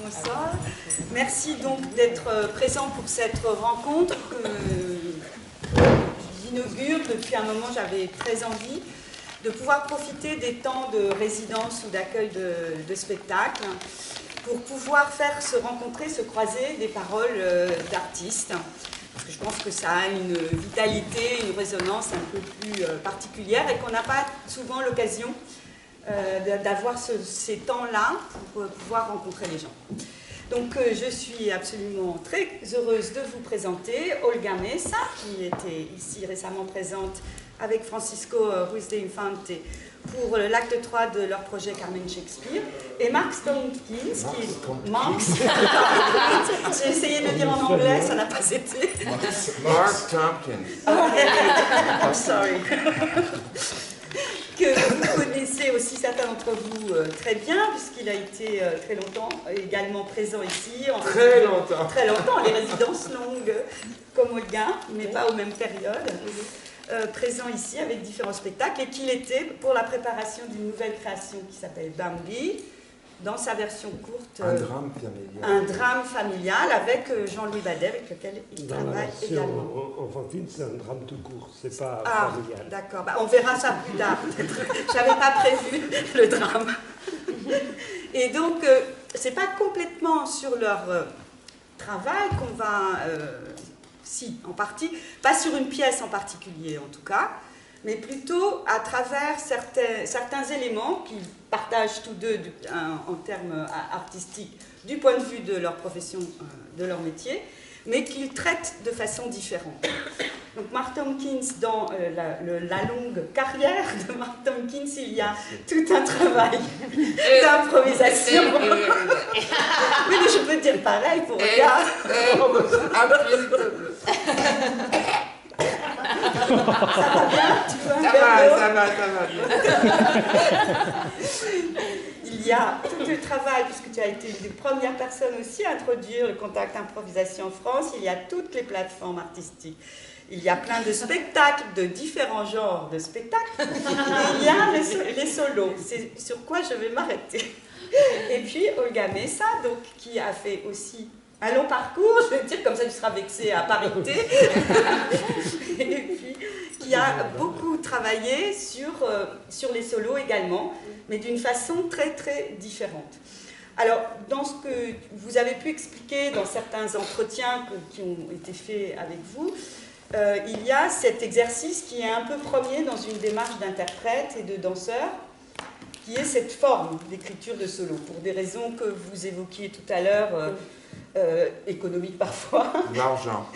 sont au sol. Merci donc d'être présent pour cette rencontre que j'inaugure. Depuis un moment, j'avais très envie de pouvoir profiter des temps de résidence ou d'accueil de spectacle pour pouvoir faire se rencontrer, se croiser des paroles d'artistes. Parce que je pense que ça a une vitalité, une résonance un peu plus particulière et qu'on n'a pas souvent l'occasion d'avoir ces temps-là pour pouvoir rencontrer les gens. Donc je suis absolument très heureuse de vous présenter Olga Mesa, qui était ici récemment présente avec Francisco Ruiz de Infante pour l'acte 3 de leur projet Carmen Shakespeare, et Mark Tompkins, qui est... Mark J'ai essayé de le dire en anglais, ça n'a pas été. Mark Tompkins. I'm sorry. Que vous connaissez aussi certains d'entre vous très bien, puisqu'il a été très longtemps également présent ici. Très longtemps. Très longtemps, les résidences longues comme Olga, mais pas aux mêmes périodes. Présent ici avec différents spectacles, et qu'il était pour la préparation d'une nouvelle création qui s'appelle Bambi, dans sa version courte. Un drame familial. Un drame familial avec Jean-Louis Badet, avec lequel il travaille également. Enfantine, c'est un drame tout court, c'est pas familial. D'accord, on verra ça plus tard peut-être. J'avais pas prévu le drame. Et donc, c'est pas complètement sur leur travail qu'on va... si, en partie, pas sur une pièce en particulier en tout cas, mais plutôt à travers certains éléments qu'ils partagent tous deux en termes artistiques du point de vue de leur profession, de leur métier, mais qu'ils traitent de façon différente. Donc Mark Tompkins, dans la longue carrière de Mark Tompkins, il y a tout un travail d'improvisation. Oui, mais je peux dire pareil pour Olga. Ça va bien? Tu veux un verre d'eau? Ça va bien. Il y a tout le travail, puisque tu as été une des premières personnes aussi à introduire le contact improvisation en France, il y a toutes les plateformes artistiques. Il y a plein de spectacles, de différents genres de spectacles, et il y a les solos. C'est sur quoi je vais m'arrêter. Et puis Olga Mesa, donc, qui a fait aussi un long parcours, je vais dire, comme ça tu seras vexé à parité, et puis qui a beaucoup travaillé sur les solos également, mais d'une façon très très différente. Alors, dans ce que vous avez pu expliquer dans certains entretiens qui ont été faits avec vous, il y a cet exercice qui est un peu premier dans une démarche d'interprète et de danseur, qui est cette forme d'écriture de solo, pour des raisons que vous évoquiez tout à l'heure, économiques parfois. L'argent,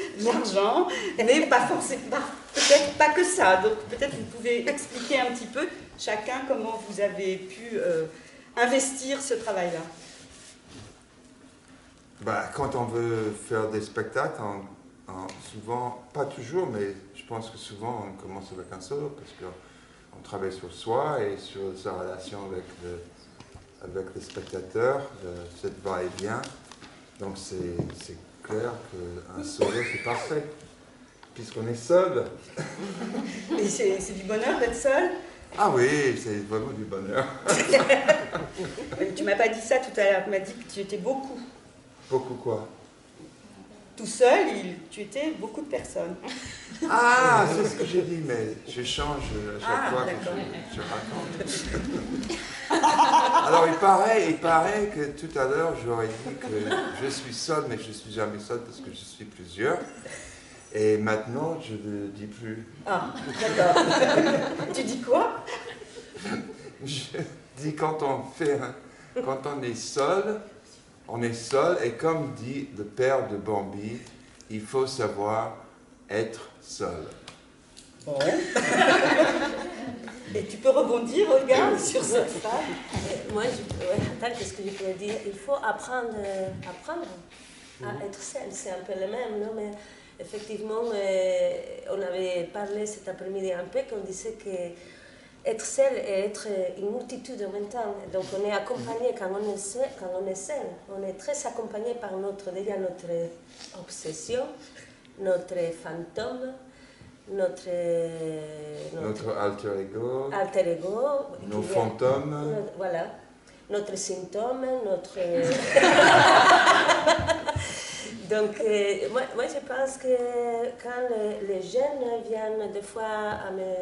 mais pas forcément, peut-être pas que ça. Donc peut-être vous pouvez expliquer un petit peu chacun comment vous avez pu investir ce travail-là. Quand on veut faire des spectacles, souvent, pas toujours, mais je pense que souvent on commence avec un solo parce qu'on travaille sur soi et sur sa relation avec les spectateurs, cette va-et-vient. Donc c'est clair qu'un solo c'est parfait, puisqu'on est seul. Et c'est du bonheur d'être seul? Ah oui, c'est vraiment du bonheur. Tu m'as pas dit ça tout à l'heure, tu m'as dit que tu étais beaucoup. Beaucoup quoi? Tout seul, tu étais beaucoup de personnes. Ah, c'est ce que j'ai dit, mais je change à chaque fois que je raconte. Alors il paraît que tout à l'heure j'aurais dit que je suis seul, mais je ne suis jamais seul parce que je suis plusieurs. Et maintenant, je ne le dis plus. Ah, d'accord. Tu dis quoi? Je dis quand on est seul, et comme dit le père de Bambi, il faut savoir être seul. Bon. Et tu peux rebondir, Olga, sur cette phrase? Moi, attends, qu'est-ce que je peux dire? Il faut apprendre à être seul. C'est un peu le même, non? Mais effectivement, on avait parlé cet après-midi un peu, qu'on disait que être seul et être une multitude en même temps. Donc on est accompagné quand on est seul. On est très accompagné par déjà notre obsession, notre fantôme, notre alter ego, nos fantômes. Voilà. notre symptôme, notre... Donc, moi, je pense que quand les jeunes viennent des fois à me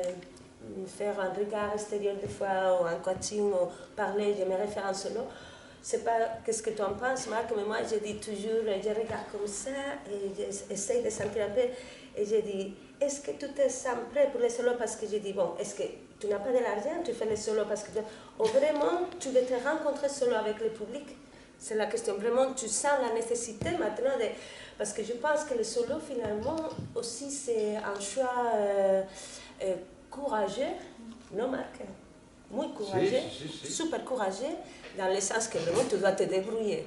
faire un regard extérieur des fois, ou un coaching, ou parler, je me réfère en solo, c'est pas qu'est-ce que tu en penses, Marc, mais moi, je dis toujours, je regarde comme ça, et j'essaie de sentir un peu, et je dis, est-ce que tu te sens prêt pour les solos? Parce que je dis, bon, est-ce que tu n'as pas de l'argent, tu fais les solos parce que... Ou vraiment, tu veux te rencontrer solo avec le public? C'est la question. Vraiment, tu sens la nécessité maintenant de... Parce que je pense que le solo, finalement, aussi, c'est un choix courageux, non, Marc? Muy courageux, super courageux, dans le sens que vraiment, tu dois te débrouiller.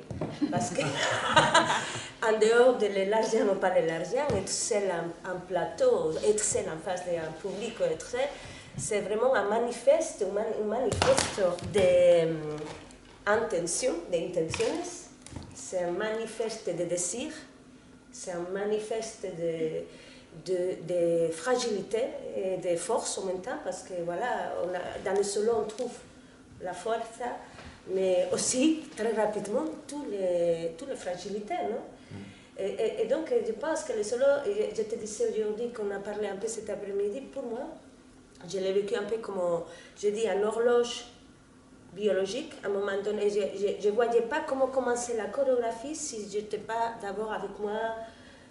Parce que, en dehors de l'argent, on parle de l'argent, être seul en plateau, être seul en face d'un public, être seul, c'est vraiment un manifeste d'intentions, c'est un manifeste de désir, c'est un manifeste de fragilité et de force en même temps, parce que voilà, dans le solo on trouve la force, mais aussi très rapidement toutes les fragilités, non? Et donc je pense que le solo, je te disais aujourd'hui qu'on a parlé un peu cet après-midi, pour moi, je l'ai vécu un peu comme, je dis, une horloge biologique. À un moment donné, je ne voyais pas comment commencer la chorégraphie si je n'étais pas d'abord avec moi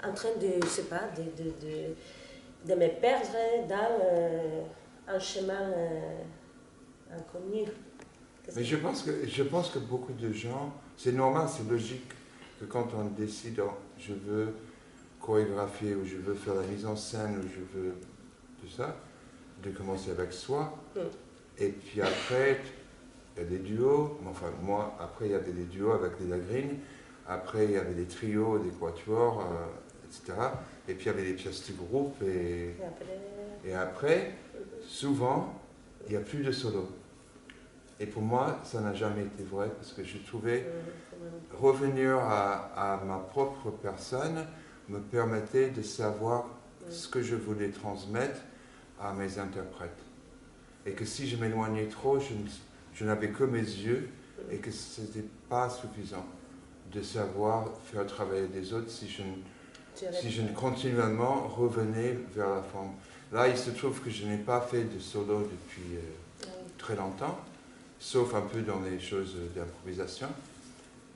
en train de, je sais pas, de me perdre dans un chemin inconnu. Mais je pense que beaucoup de gens, c'est normal, c'est logique que quand on décide, je veux chorégraphier ou je veux faire la mise en scène ou je veux tout ça, de commencer avec soi. Et puis après, il y a des duos. Enfin, moi, après, il y avait des duos avec des lagrines. Après, il y avait des trios, des quatuors, etc. Et puis, il y avait des pièces de groupe. Et après, souvent, il n'y a plus de solo. Et pour moi, ça n'a jamais été vrai parce que je trouvais revenir à ma propre personne me permettait de savoir ce que je voulais transmettre à mes interprètes. Et que si je m'éloignais trop, je n'avais que mes yeux et que ce n'était pas suffisant de savoir faire travailler des autres si je ne continuellement revenais vers la forme. Là, il se trouve que je n'ai pas fait de solo depuis très longtemps, sauf un peu dans les choses d'improvisation.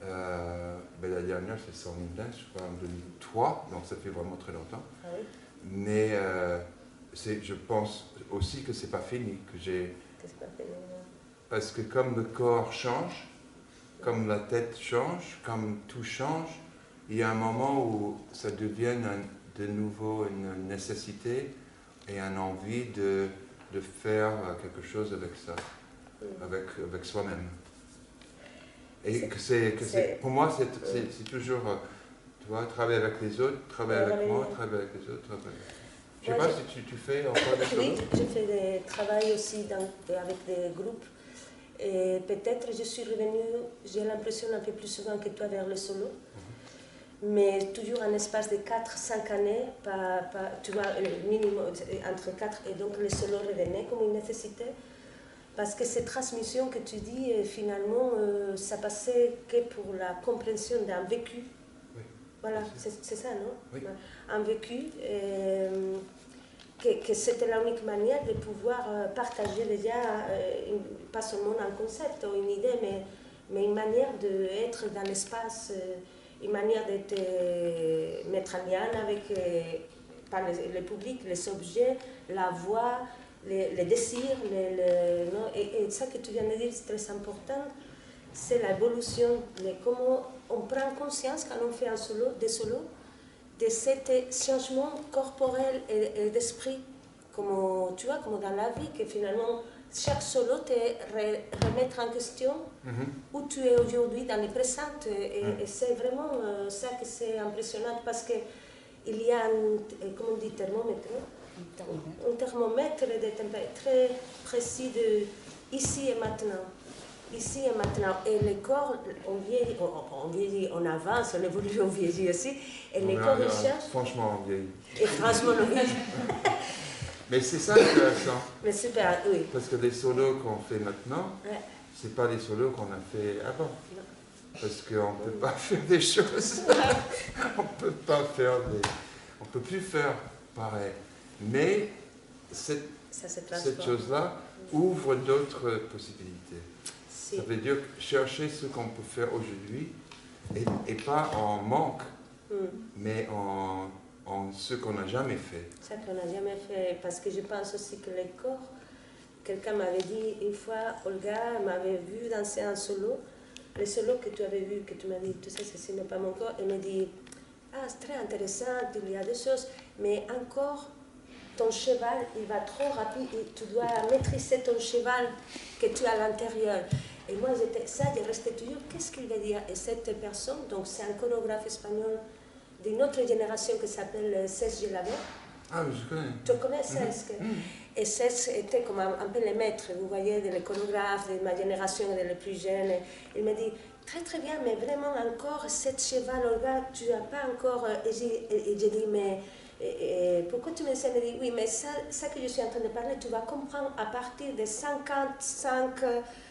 La dernière, c'est Sounding Dance, je crois, en 2003, donc ça fait vraiment très longtemps. Ah oui. Mais je pense aussi que c'est pas fini, parce que comme le corps change, comme la tête change, comme tout change, il y a un moment où ça devient de nouveau une nécessité et une envie de faire quelque chose avec ça, avec soi-même. Et pour moi, c'est toujours, tu vois, travailler avec les autres, travailler avec moi, travailler avec les autres. Je ne sais pas si tu fais encore des Oui, solos. je fais des travail aussi avec des groupes. Et peut-être je suis revenue, j'ai l'impression un peu plus souvent que toi vers le solo. Mais toujours un espace de 4-5 années, tu vois, minimum entre 4 et donc le solo revenait comme une nécessité. Parce que cette transmission que tu dis, finalement, ça passait que pour la compréhension d'un vécu. Oui. Voilà, c'est ça, non? Oui. Un vécu, que c'était l'unique manière de pouvoir partager déjà, pas seulement un concept ou une idée, mais une manière d'être dans l'espace, une manière de te mettre en lien avec le public, les objets, la voix, les désirs, et ça que tu viens de dire, c'est très important, c'est l'évolution, comment on prend conscience quand on fait un solo, des solos, de ce changement corporel et d'esprit, comme tu vois, comme dans la vie, que finalement, chaque solo te remettre en question où tu es aujourd'hui dans le présent. Et c'est vraiment ça que c'est impressionnant, parce qu'il y a comment on dit, thermomètre, un thermomètre de température très précis de ici et maintenant. Ici et maintenant. Et le corps, on vieillit, on avance, on évolue, on vieillit aussi. Et le corps, il change. Franchement, on vieillit. Et franchement, on vieillit. Mais c'est ça intéressant. Mais super, oui. Parce que les solos qu'on fait maintenant, c'est pas les solos qu'on a fait avant. Parce qu'on ne peut pas faire des choses. On peut pas faire on peut plus faire pareil. Mais cette chose-là ouvre d'autres possibilités. Ça veut dire chercher ce qu'on peut faire aujourd'hui et pas en manque, mais en ce qu'on n'a jamais fait. Ça qu'on n'a jamais fait, parce que je pense aussi que les corps, quelqu'un m'avait dit une fois, Olga m'avait vu danser un solo, le solo que tu avais vu, que tu m'as dit, tout ça, ce n'est pas mon corps, elle me dit, ah, c'est très intéressant, il y a des choses, mais encore, ton cheval, il va trop rapide et tu dois maîtriser ton cheval que tu as à l'intérieur. Et moi, je restais toujours, qu'est-ce qu'il veut dire? Et cette personne, donc c'est un chorographe espagnol d'une autre génération qui s'appelle Cesc Gelaber. Ah, je connais. Tu connais Cesc? Et Cesc était comme un peu le maître, vous voyez, des chorégraphes de ma génération, des plus jeunes. Il me dit, très très bien, mais vraiment encore, cette cheval, Olga, tu n'as pas encore... Et j'ai dit, mais... pourquoi tu m'enseignes? Il dit, oui, mais ça que je suis en train de parler, tu vas comprendre à partir de 55,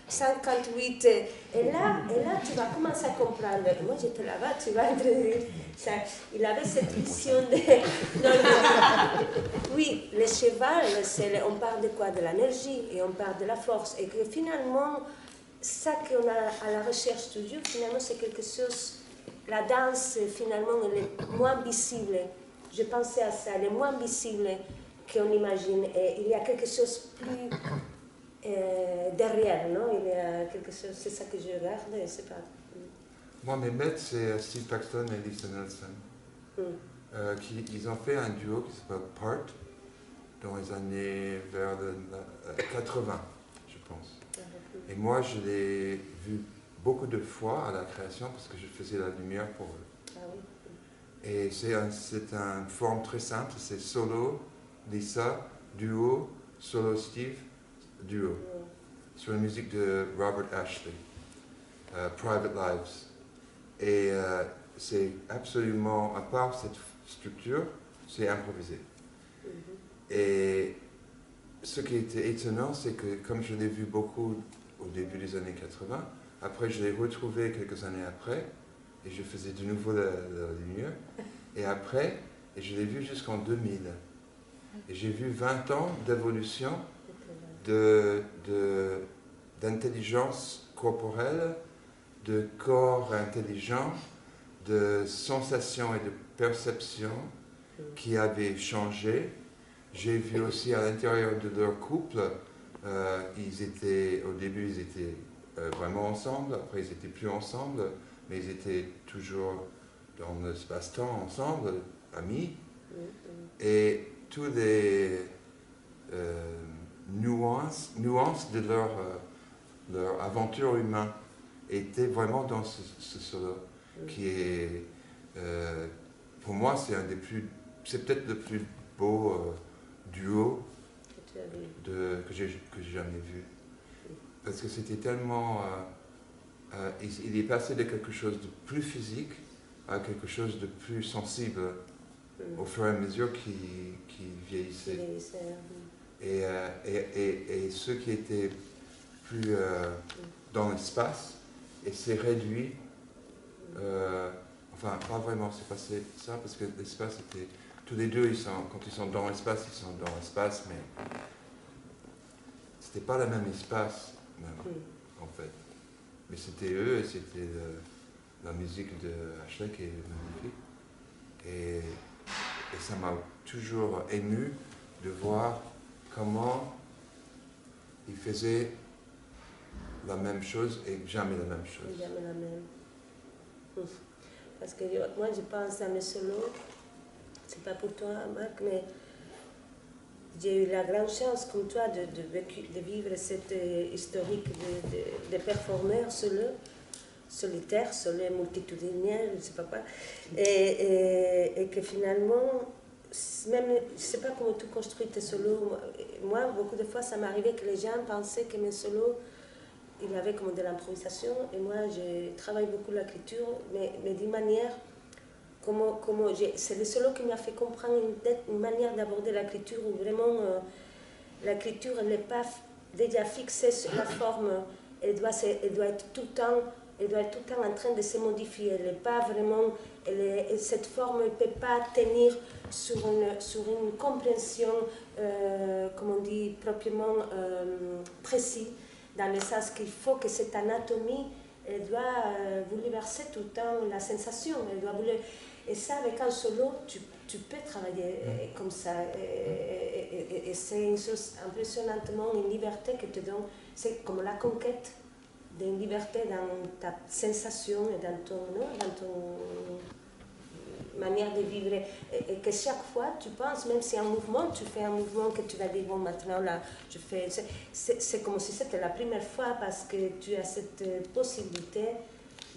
58. Et là, tu vas commencer à comprendre. Et moi, j'étais là-bas, tu vas introduire ça. Il avait cette vision de... Non, oui, le cheval, on parle de quoi? De l'énergie et on parle de la force. Et que finalement, ça qu'on a à la recherche toujours, finalement, c'est quelque chose... La danse, finalement, elle est moins visible. Je pensais à ça, elle est moins visible qu'on imagine. Et il y a quelque chose plus derrière, non? Il y a quelque chose, c'est ça que je regarde, et c'est pas... Moi, mes maîtres, c'est Steve Paxton et Lisa Nelson. Ils ont fait un duo qui s'appelle Part, dans les années vers 80, je pense. Et moi, je l'ai vu beaucoup de fois à la création parce que je faisais la lumière pour eux. Ah oui. Et c'est une forme très simple, c'est solo, Lisa, duo, solo Steve, duo. Sur la musique de Robert Ashley, Private Lives. Et c'est absolument, à part cette structure, c'est improvisé. Et ce qui était étonnant, c'est que comme je l'ai vu beaucoup au début des années 80, après je l'ai retrouvé quelques années après, et je faisais de nouveau la lumière. Et après, je l'ai vu jusqu'en 2000. Et j'ai vu 20 ans d'évolution d'intelligence corporelle, de corps intelligent, de sensations et de perceptions qui avaient changé. J'ai vu aussi à l'intérieur de leur couple, au début ils étaient vraiment ensemble, après ils n'étaient plus ensemble, mais ils étaient toujours dans l'espace-temps ensemble, amis. Et toutes les nuances de leur aventure humaine étaient vraiment dans ce solo, qui est, pour moi, c'est peut-être le plus beau duo que j'ai jamais vu. Parce que c'était tellement... il est passé de quelque chose de plus physique à quelque chose de plus sensible au fur et à mesure qu'il vieillissait. Et ce qui était plus dans l'espace, et s'est réduit, enfin pas vraiment, c'est passé ça, parce que l'espace était... Tous les deux, quand ils sont dans l'espace, ils sont dans l'espace, mais c'était pas le même espace, même, en fait. Mais c'était eux, et c'était la musique de Ashley qui est magnifique. Et ça m'a toujours ému de voir comment ils faisaient la même chose et jamais la même chose. Jamais la même. Parce que moi, je pense à mes solos, c'est pas pour toi, Marc, mais j'ai eu la grande chance, comme toi, de vivre cette historique de performeurs solos, solitaires, solos multitudinaires, je ne sais pas quoi, et que finalement, même, je ne sais pas comment tu construis tes solos. Moi, beaucoup de fois, ça m'arrivait que les gens pensaient que mes solos, il y avait comme de l'improvisation, et moi, je travaille beaucoup l'écriture, mais d'une manière, c'est le solo qui m'a fait comprendre une manière d'aborder l'écriture où vraiment l'écriture n'est pas déjà fixée sur la forme elle doit être tout le temps, en train de se modifier. Elle n'est pas vraiment, cette forme ne peut pas tenir sur une compréhension, comme on dit, proprement précise, dans le sens qu'il faut que cette anatomie, elle doit bouleverser tout le temps la sensation. Et ça, avec un solo, tu peux travailler comme ça. Et c'est une chose impressionnantement une liberté que te donne. C'est comme la conquête d'une liberté dans ta sensation et dans ton manière de vivre. Et que chaque fois, tu penses, même si un mouvement, tu fais un mouvement que tu vas dire, bon, maintenant, là, je fais... C'est comme si c'était la première fois parce que tu as cette possibilité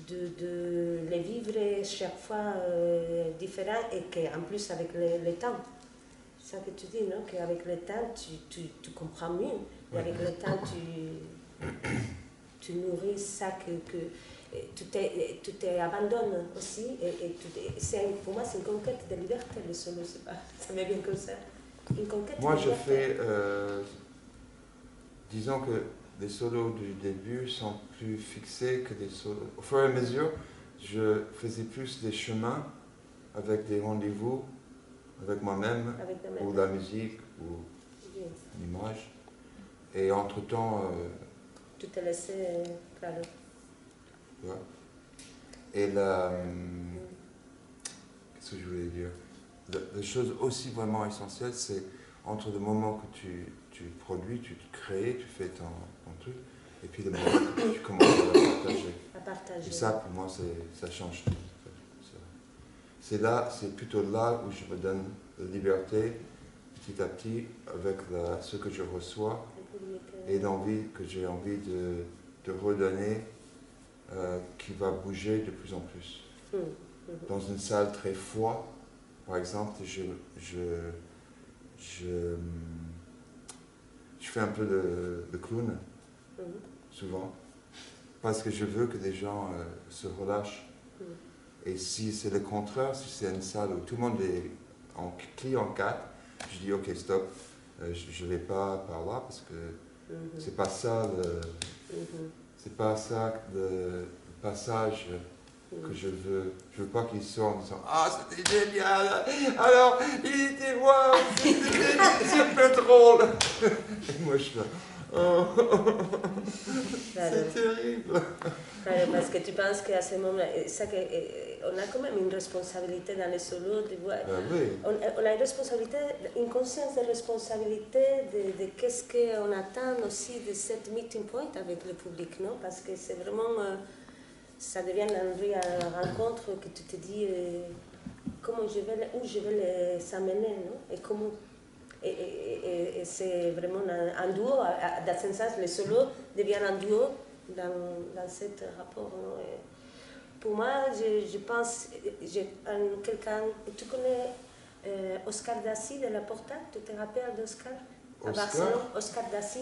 de les vivre chaque fois différents et qu'en plus avec le temps. C'est ça que tu dis, non? Qu'avec le temps, tu comprends mieux. Et avec le temps, tu nourris ça que tu t'abandonnes aussi. Pour moi, c'est une conquête de liberté, le solo. Ça m'est bien comme ça. Une conquête Moi, de je liberté. fais... disons que les solos du début sont plus fixés que des solos. Au fur et à mesure, je faisais plus des chemins avec des rendez-vous avec moi-même, ou la musique, ou l'image. Et entre-temps... tu te laissais, claro. Ouais. Et la... qu'est-ce que je voulais dire? La chose aussi vraiment essentielle, c'est entre le moment que tu produis, tu crées, tu fais ton truc, et puis le moment que tu commences à partager. Et ça, pour moi, ça change tout. C'est plutôt là où je me donne la liberté, petit à petit, avec ce que je reçois, et l'envie que j'ai envie de redonner, qui va bouger de plus en plus. Dans une salle très froide, par exemple, je fais un peu de clown, souvent, parce que je veux que les gens se relâchent. Et si c'est le contraire, si c'est une salle où tout le monde est en 4, je dis ok, stop, je ne vais pas par là parce que c'est pas ça le passage que je veux. Je veux pas qu'ils sortent en disant ah, c'était génial, alors il était wow, c'était super drôle. Et moi je suis là. Oh, c'est terrible. Parce que tu penses qu'à ce moment-là, on a quand même une responsabilité dans les solos. Oui. On a une responsabilité, une conscience de responsabilité de qu'est-ce qu'on attend aussi de cette meeting point avec le public, non? Parce que c'est vraiment, ça devient une vraie rencontre que tu te dis où je vais les amener, non? Et comment. Et c'est vraiment un duo, dans ce sens, le solo devient un duo dans ce rapport. Non? Pour moi, je pense, quelqu'un, tu connais Oscar Dassi de La Porta, tu te rappelles d'Oscar? À Barcelone, Oscar Dassi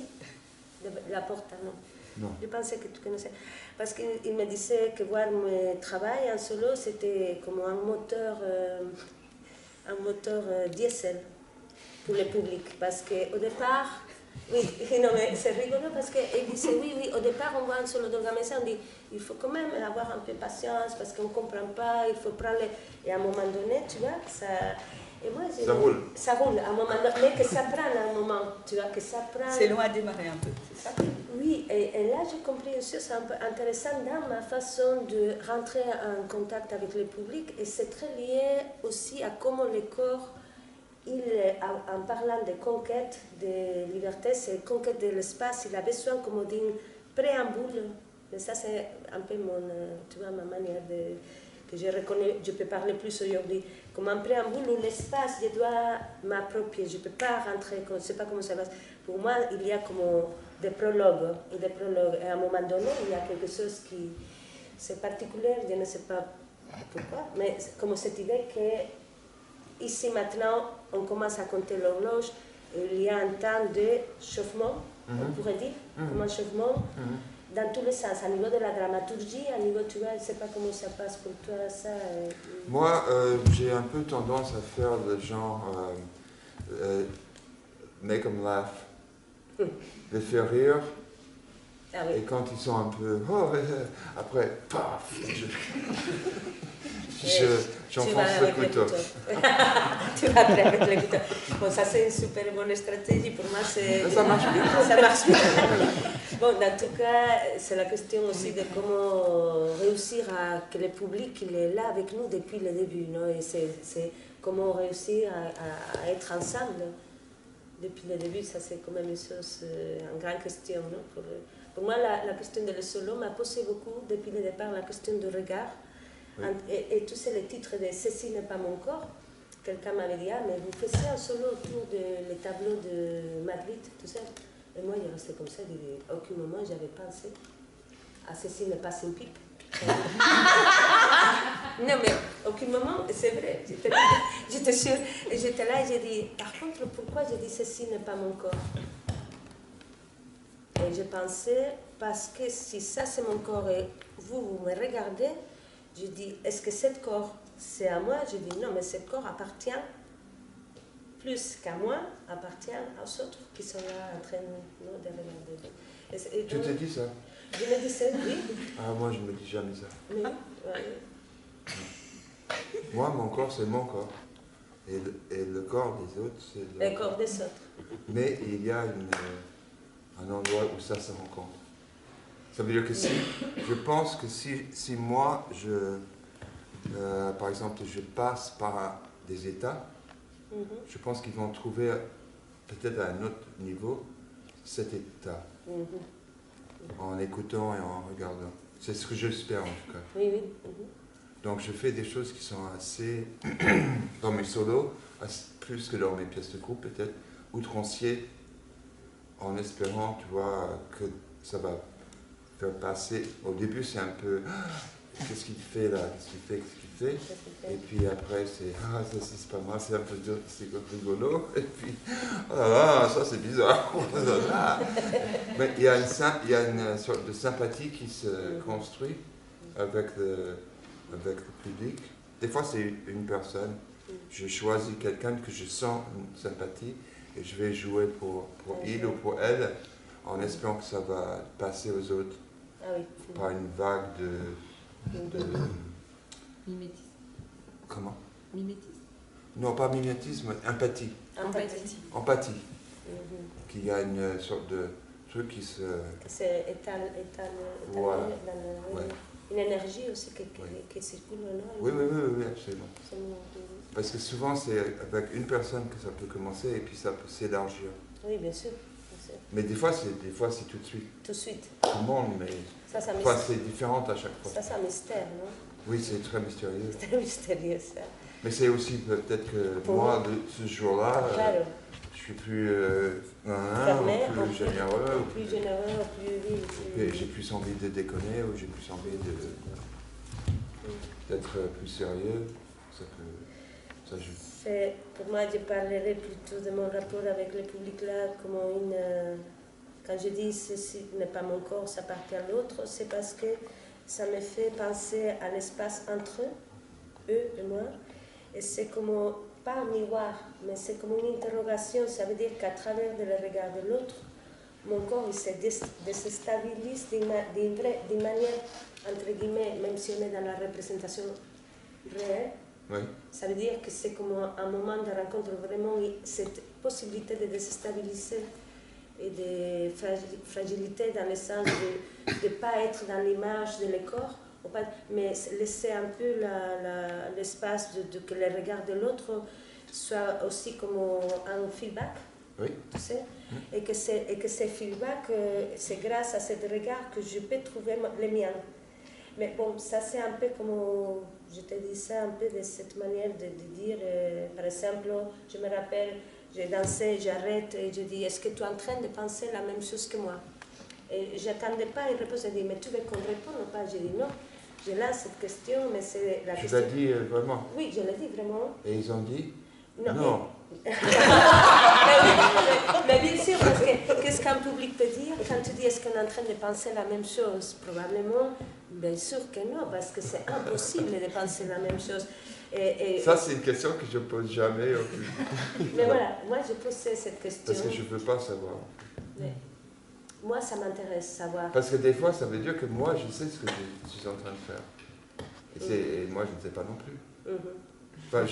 de La Porta, non? Non. Je pensais que tu connaissais. Parce qu'il me disait que voir mon travail en solo, c'était comme un moteur diesel pour le public. Parce qu'au départ, oui, non, mais c'est rigolo parce qu'il disait oui, au départ, on voit un solo d'organisation, on dit il faut quand même avoir un peu de patience parce qu'on ne comprend pas, il faut prendre. Et à un moment donné, tu vois, ça. Et moi, ça roule. Ça roule à un moment donné, mais que ça prenne un moment, tu vois, que ça prenne. C'est long à démarrer un peu, c'est ça? Oui, et là, j'ai compris une chose un peu intéressante dans ma façon de rentrer en contact avec le public, et c'est très lié aussi à comment le corps. En parlant de conquête de liberté, c'est conquête de l'espace, il a besoin comme d'un préambule. Mais ça, c'est un peu ma manière que je reconnais, je peux parler plus aujourd'hui. Comme un préambule où l'espace, je dois m'approprier, je ne peux pas rentrer, je ne sais pas comment ça va. Pour moi, il y a comme des prologues. Et à un moment donné, il y a quelque chose qui, c'est particulier, je ne sais pas pourquoi, mais comme cette idée que ici maintenant, on commence à compter l'horloge, il y a un temps de chauffement, on pourrait dire, comme un chauffement, dans tous les sens, à niveau de la dramaturgie, à niveau, tu vois, je ne sais pas comment ça passe pour toi, ça. Moi, j'ai un peu tendance à faire le genre make them laugh, les faire rire, Ah oui. Et quand ils sont un peu... Oh, après, paf, j'enfonce le couteau. Tu vas après avec le couteau. Bon, ça c'est une super bonne stratégie. Pour moi, Ça marche bien. Ça marche bien. Bon, en tout cas, c'est la question aussi de comment réussir à que le public il est là avec nous depuis le début. Non? Et c'est comment réussir à être ensemble depuis le début. Ça, c'est quand même une chose, une grande question. Non? Pour moi, la question de le solo m'a posé beaucoup depuis le départ, la question du regard. Oui. Et tu sais, le titre de Ceci n'est pas mon corps, quelqu'un m'avait dit, ah, mais vous faisiez un solo autour des tableaux de Magritte, tout ça. Et moi, il restait comme ça, à aucun moment, j'avais pensé à Ceci n'est pas une pipe. Non, mais aucun moment, c'est vrai, j'étais sûre. Et j'étais là et j'ai dit, par contre, pourquoi j'ai dit Ceci n'est pas mon corps? Et je pensais, parce que si ça c'est mon corps et vous me regardez, je dis, est-ce que ce corps c'est à moi? Je dis, non, mais ce corps appartient plus qu'à moi, appartient aux autres qui sont là en train de regarder. Et Tu t'es dit ça? Je me disais, oui. Ah, moi, je me dis jamais ça. Oui, ouais. Moi, mon corps, c'est mon corps. Et le corps des autres, c'est Le corps des autres. Mais il y a un endroit où ça se rencontre. Ça veut dire que si, je pense que si moi, par exemple, je passe par des états, je pense qu'ils vont trouver peut-être à un autre niveau cet état, en écoutant et en regardant. C'est ce que j'espère en tout cas. Oui, oui. Donc je fais des choses qui sont assez, dans mes solos, plus que dans mes pièces de groupe peut-être, outranciers, en espérant, tu vois, que ça va faire passer. Au début, c'est un peu, qu'est-ce qu'il fait là, qu'est-ce qu'il fait. Et puis après, c'est, ça c'est pas moi, c'est un peu c'est rigolo. Et puis, oh là là, ça c'est bizarre. Mais il y a une sorte de sympathie qui se construit avec le public. Des fois, c'est une personne. Je choisis quelqu'un que je sens une sympathie et je vais jouer pour il ou pour elle en espérant que ça va passer aux autres par une vague de mimétisme. Comment? Mimétisme. Non, pas mimétisme, empathie. Empathie. Qu'il y a une sorte de truc qui se... C'est étale voilà. Une énergie aussi qui circule là. Oui, absolument. Parce que souvent, c'est avec une personne que ça peut commencer et puis ça peut s'élargir. Oui, bien sûr. Mais des fois, c'est tout de suite. Tout de suite. Tout le monde, mais c'est différent à chaque fois. Ça, c'est un mystère, non? Oui, c'est très mystérieux. C'est très mystérieux, ça. Mais c'est aussi peut-être que moi, ce jour-là, je suis plus fermé, plus généreux. Plus généreux, plus... J'ai plus envie de déconner ou j'ai plus envie d'être plus sérieux. Ça joue. Pour moi, je parlerai plutôt de mon rapport avec le public là, comme quand je dis ceci n'est pas mon corps, ça appartient à l'autre, c'est parce que ça me fait penser à l'espace entre eux et moi. Et c'est comme, pas un miroir, mais c'est comme une interrogation. Ça veut dire qu'à travers le regard de l'autre, mon corps il se déstabilise d'une manière, entre guillemets, même si on est dans la représentation réelle. Oui. Ça veut dire que c'est comme un moment de rencontre, vraiment cette possibilité de déstabiliser et de fragilité dans le sens de ne pas être dans l'image de le corps, mais laisser un peu l'espace de que le regard de l'autre soit aussi comme un feedback, tu sais, et que ce feedback, c'est grâce à ce regard que je peux trouver les miens. Mais bon, ça c'est un peu comme, je te dis ça un peu de cette manière de dire, par exemple, je me rappelle, j'ai dansé, j'arrête et je dis, est-ce que tu es en train de penser la même chose que moi? Et je n'attendais pas une réponse, je dis, mais tu veux qu'on réponde ou pas? J'ai dit non, je lance cette question, mais c'est la question... Tu l'as dit vraiment? Oui, je l'ai dit vraiment. Et ils ont dit? Non. Mais bien sûr, parce que qu'est-ce qu'un public peut dire quand tu dis est-ce qu'on est en train de penser la même chose? Probablement, bien sûr que non, parce que c'est impossible de penser la même chose. Ça, c'est une question que je ne pose jamais au public. Mais voilà, moi je posais cette question. Parce que je ne veux pas savoir. moi, ça m'intéresse savoir. Parce que des fois, ça veut dire que moi, je sais ce que je suis en train de faire. Et moi, je ne sais pas non plus. Enfin,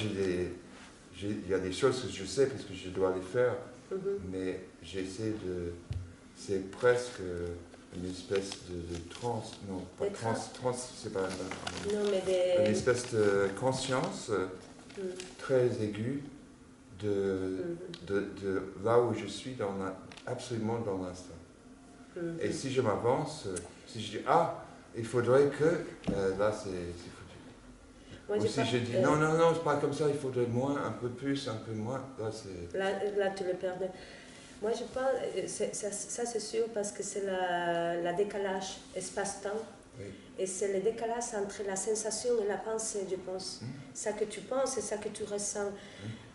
il y a des choses que je sais parce que je dois les faire, mais j'essaie de... C'est presque une espèce de trans... Non, pas trans, c'est pas un... Non, mais Une espèce de conscience très aiguë de là où je suis absolument dans l'instant. Et si je m'avance, si je dis « Ah, il faudrait que... là, c'est foutu. moi, Ou si je dis « Non, non, non, c'est pas comme ça, il faudrait moins, un peu plus, un peu moins. » Là, c'est... Là, tu le perds. Moi, je pense, ça c'est sûr, parce que c'est la décalage espace-temps. Oui. Et c'est le décalage entre la sensation et la pensée, je pense. Ça que tu penses et ça que tu ressens.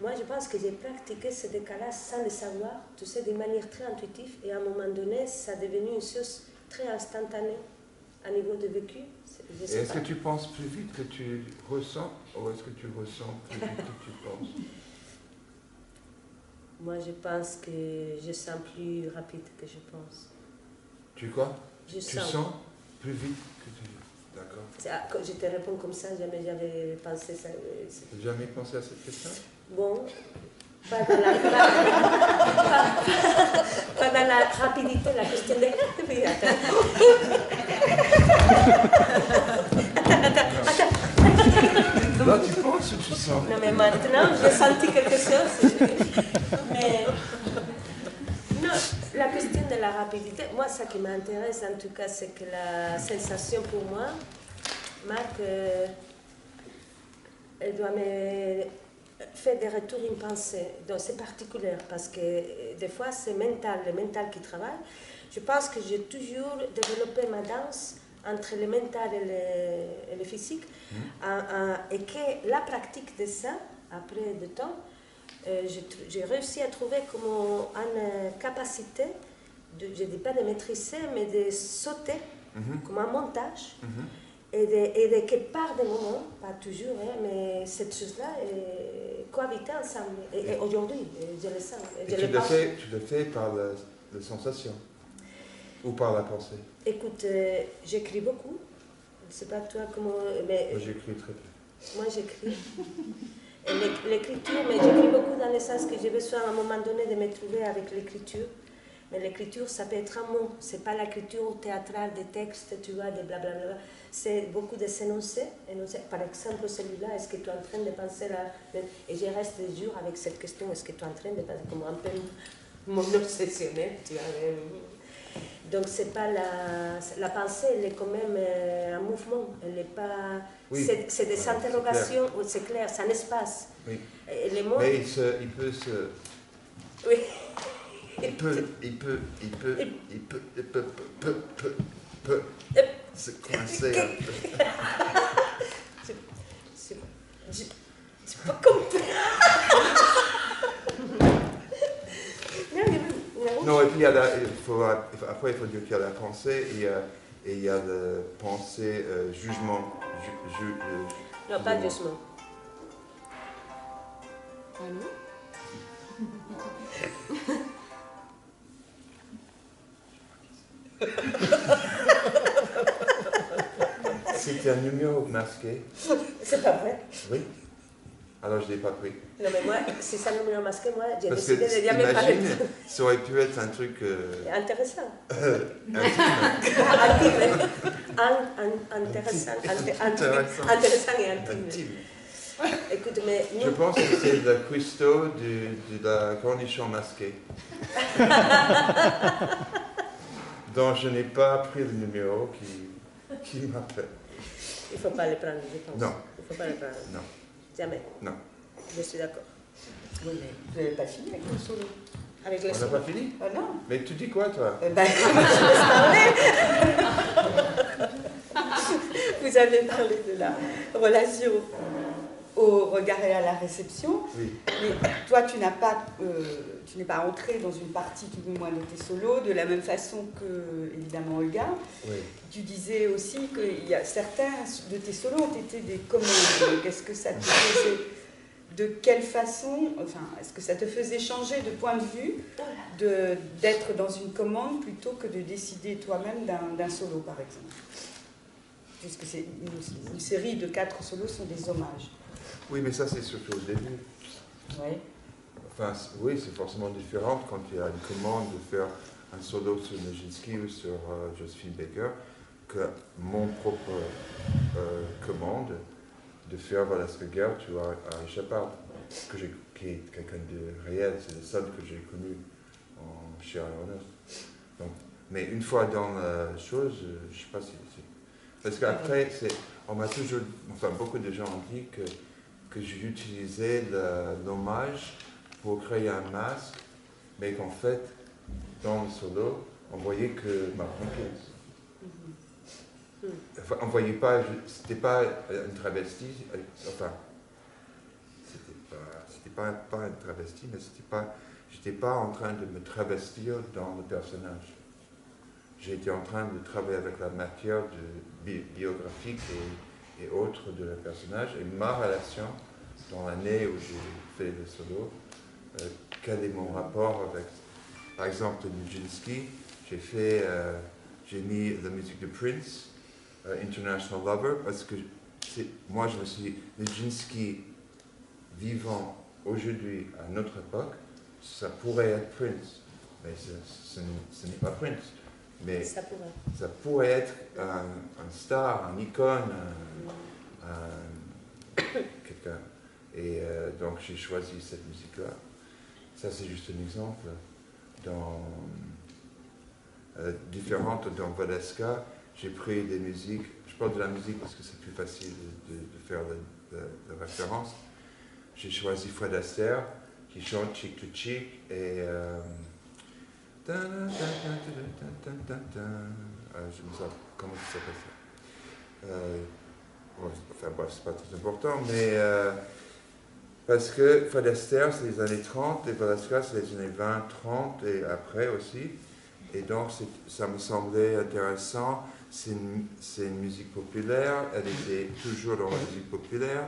Moi, je pense que j'ai pratiqué ce décalage sans le savoir, tu sais, de manière très intuitive. Et à un moment donné, ça est devenu une chose très instantanée à niveau de vécu. Et est-ce que tu penses plus vite que tu ressens, ou est-ce que tu ressens plus vite que tu penses? Moi, je pense que je sens plus rapide que je pense. Tu quoi? Tu sens plus vite que tu... D'accord. Quand je te réponds comme ça, jamais j'avais pensé ça. Tu n'as jamais pensé à cette question? Bon, pas dans la rapidité, la question de... Oui, attends. Là, tu penses ou tu sens? Non, mais maintenant, j'ai senti quelque chose. Mais... Non, la question de la rapidité, moi, ce qui m'intéresse en tout cas, c'est que la sensation pour moi, Marc, elle doit me faire des retours une pensée. Donc c'est particulier parce que des fois c'est le mental qui travaille. Je pense que j'ai toujours développé ma danse entre le mental et le physique et que la pratique de ça, après du temps, j'ai réussi à trouver comme une capacité, je ne dis pas de maîtriser, mais de sauter comme un montage et de que par des moments, pas toujours, mais cette chose-là cohabiter ensemble. Et aujourd'hui, je le sens. Et tu le fais par la sensation ou par la pensée? Écoute, j'écris beaucoup. Je ne sais pas toi comment... Mais moi, j'écris très peu. Moi, j'écris. L'écriture, mais j'écris beaucoup dans le sens que j'ai besoin à un moment donné de me trouver avec l'écriture. Mais l'écriture, ça peut être un mot. Ce n'est pas l'écriture théâtrale des textes, tu vois, de blablabla. C'est beaucoup de s'énoncer. Par exemple, celui-là, est-ce que tu es en train de penser là? Et je reste des jours avec cette question, est-ce que tu es en train de penser comme un peu mon obsessionnel, tu vois? Donc, c'est pas la pensée, elle est quand même un mouvement. Elle n'est pas... Oui. C'est des interrogations, c'est clair, c'est un espace. Oui. Et les mots... Mais il peut se... Oui. Il peut se coincer un peu. C'est pas compris. Non, et puis après, il faut dire qu'il y a la pensée et il y a la pensée, jugement. Non, pas jugement. Ah non? C'était un numéro masqué. C'est pas vrai. Oui. Alors je ne l'ai pas pris. Non, mais moi, si c'est un numéro masqué, moi, j'ai Parce que décidé de jamais parler. imagine, ça aurait pu être un truc... Intéressant. intime. Intéressant et intime. Écoute, mais Je pense que c'est le cuistot de la cornichon masquée. Donc je n'ai pas pris le numéro qui m'appelle. Il ne faut pas le prendre, je pense. Non. Il ne faut pas le prendre. Non. Jamais. Non. Je suis d'accord. Oui, mais vous n'avez pas fini avec le solo. Avec le On n'a pas fini? Oh non. Mais tu dis quoi, toi? Je laisse parler. Vous avez parlé de la relation au regard et à la réception. Oui. Mais toi, tu n'es pas entré dans une partie, tout du moins, de tes solos, de la même façon que, évidemment, Olga. Oui. Tu disais aussi que certains de tes solos ont été des commandes. Qu'est-ce que ça te faisait de quelle façon, enfin, est-ce que ça te faisait changer de point de vue d'être dans une commande plutôt que de décider toi-même d'un solo, par exemple? Puisque c'est une série de 4 solos sont des hommages. Oui, mais ça c'est surtout au début. Oui. Enfin, oui, c'est forcément différent quand il y a une commande de faire un solo sur Nijinsky ou sur Josephine Baker que mon propre commande de faire Valeska Gert ou Harry Shepard, qui est quelqu'un de réel, c'est le seul que j'ai connu chez Aronofsky. Donc, mais une fois dans la chose, je ne sais pas si c'est... Parce qu'après, on m'a toujours... Enfin, beaucoup de gens ont dit que j'utilisais l'hommage pour créer un masque, mais qu'en fait, dans le solo, on voyait que Mark Hopkins. Enfin, on voyait pas, c'était pas une travestie, enfin, c'était pas une travestie, mais j'étais pas en train de me travestir dans le personnage. J'étais en train de travailler avec la matière biographique et autres de le personnage, et ma relation dans l'année où j'ai fait le solo, quel est mon rapport avec, par exemple, Nijinsky, j'ai mis la musique de Prince, International Lover, parce que moi je me suis dit, Nijinsky vivant aujourd'hui à notre époque, ça pourrait être Prince, mais ce n'est pas Prince. Mais ça pourrait être un star, un icône, quelqu'un. Et donc j'ai choisi cette musique-là. Ça c'est juste un exemple. Différente dans Valeska, j'ai pris des musiques, je parle de la musique parce que c'est plus facile de faire de référence. J'ai choisi Fred Astaire qui chante Cheek to Cheek et je ne sais pas comment ça s'appelle ça. Enfin bref, c'est pas très important, mais parce que Fred Astaire c'est les années 30 et Valeska c'est les années 20, 30 et après aussi. Et donc ça me semblait intéressant. C'est une musique populaire, elle était toujours dans la musique populaire.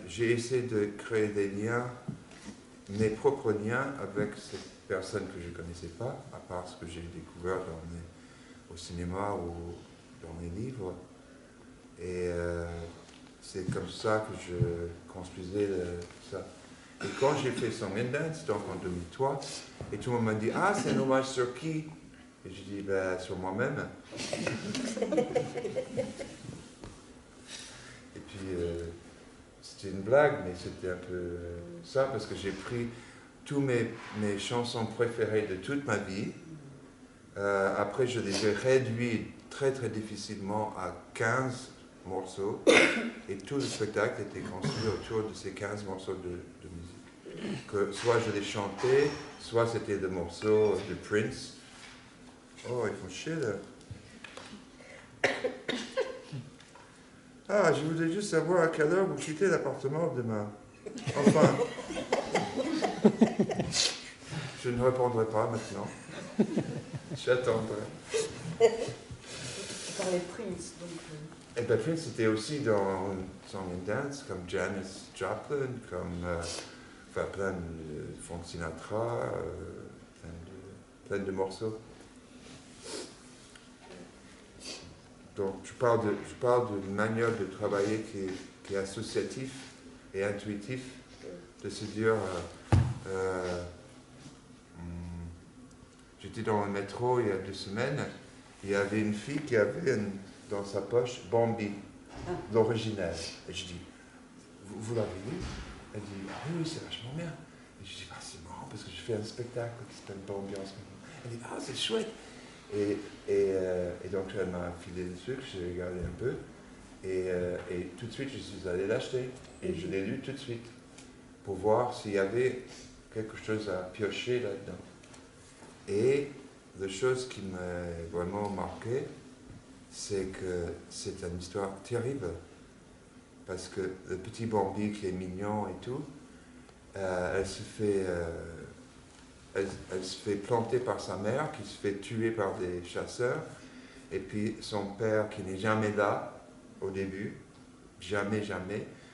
J'ai essayé de créer des liens, mes propres liens avec cette personne que je ne connaissais pas, à part ce que j'ai découvert au cinéma ou dans les livres. Et c'est comme ça que je construisais ça. Et quand j'ai fait Song and Dance, donc en 2003, et tout le monde m'a dit « Ah, c'est un hommage sur qui ?» Et j'ai dit ben, « Sur moi-même. » Et puis, c'était une blague, mais c'était un peu ça, parce que j'ai pris toutes mes chansons préférées de toute ma vie. Après, je les ai réduites très très difficilement à 15 morceaux, et tout le spectacle était construit autour de ces 15 morceaux de musique. Que soit je les chantais, soit c'était des morceaux de Prince. Oh, ils font chier là. Ah, je voulais juste savoir à quelle heure vous quittez l'appartement demain. Enfin. Je ne répondrai pas maintenant. J'attendrai. Tu parlais de Prince, donc... Et bien Prince était aussi dans Song and Dance, comme Janis Joplin, comme enfin, plein de Frank Sinatra, plein de morceaux. Donc je parle d'une manière de travailler qui est associatif et intuitif, de se dire j'étais dans le métro il y a 2 semaines, il y avait une fille qui avait dans sa poche Bambi, l'original. Et je dis, vous l'avez lu? Elle dit, ah oui, c'est vachement bien. Et je dis, ah, c'est marrant parce que je fais un spectacle qui s'appelle Bambi en ce moment. Elle dit, ah, c'est chouette. Et donc elle m'a filé le truc, j'ai regardé un peu. Et tout de suite, je suis allé l'acheter. Et je l'ai lu tout de suite pour voir s'il y avait quelque chose à piocher là-dedans. Et la chose qui m'a vraiment marqué, c'est que c'est une histoire terrible. Parce que le petit Bambi qui est mignon et tout, elle se fait planter par sa mère, qui se fait tuer par des chasseurs. Et puis son père, qui n'est jamais là au début, jamais,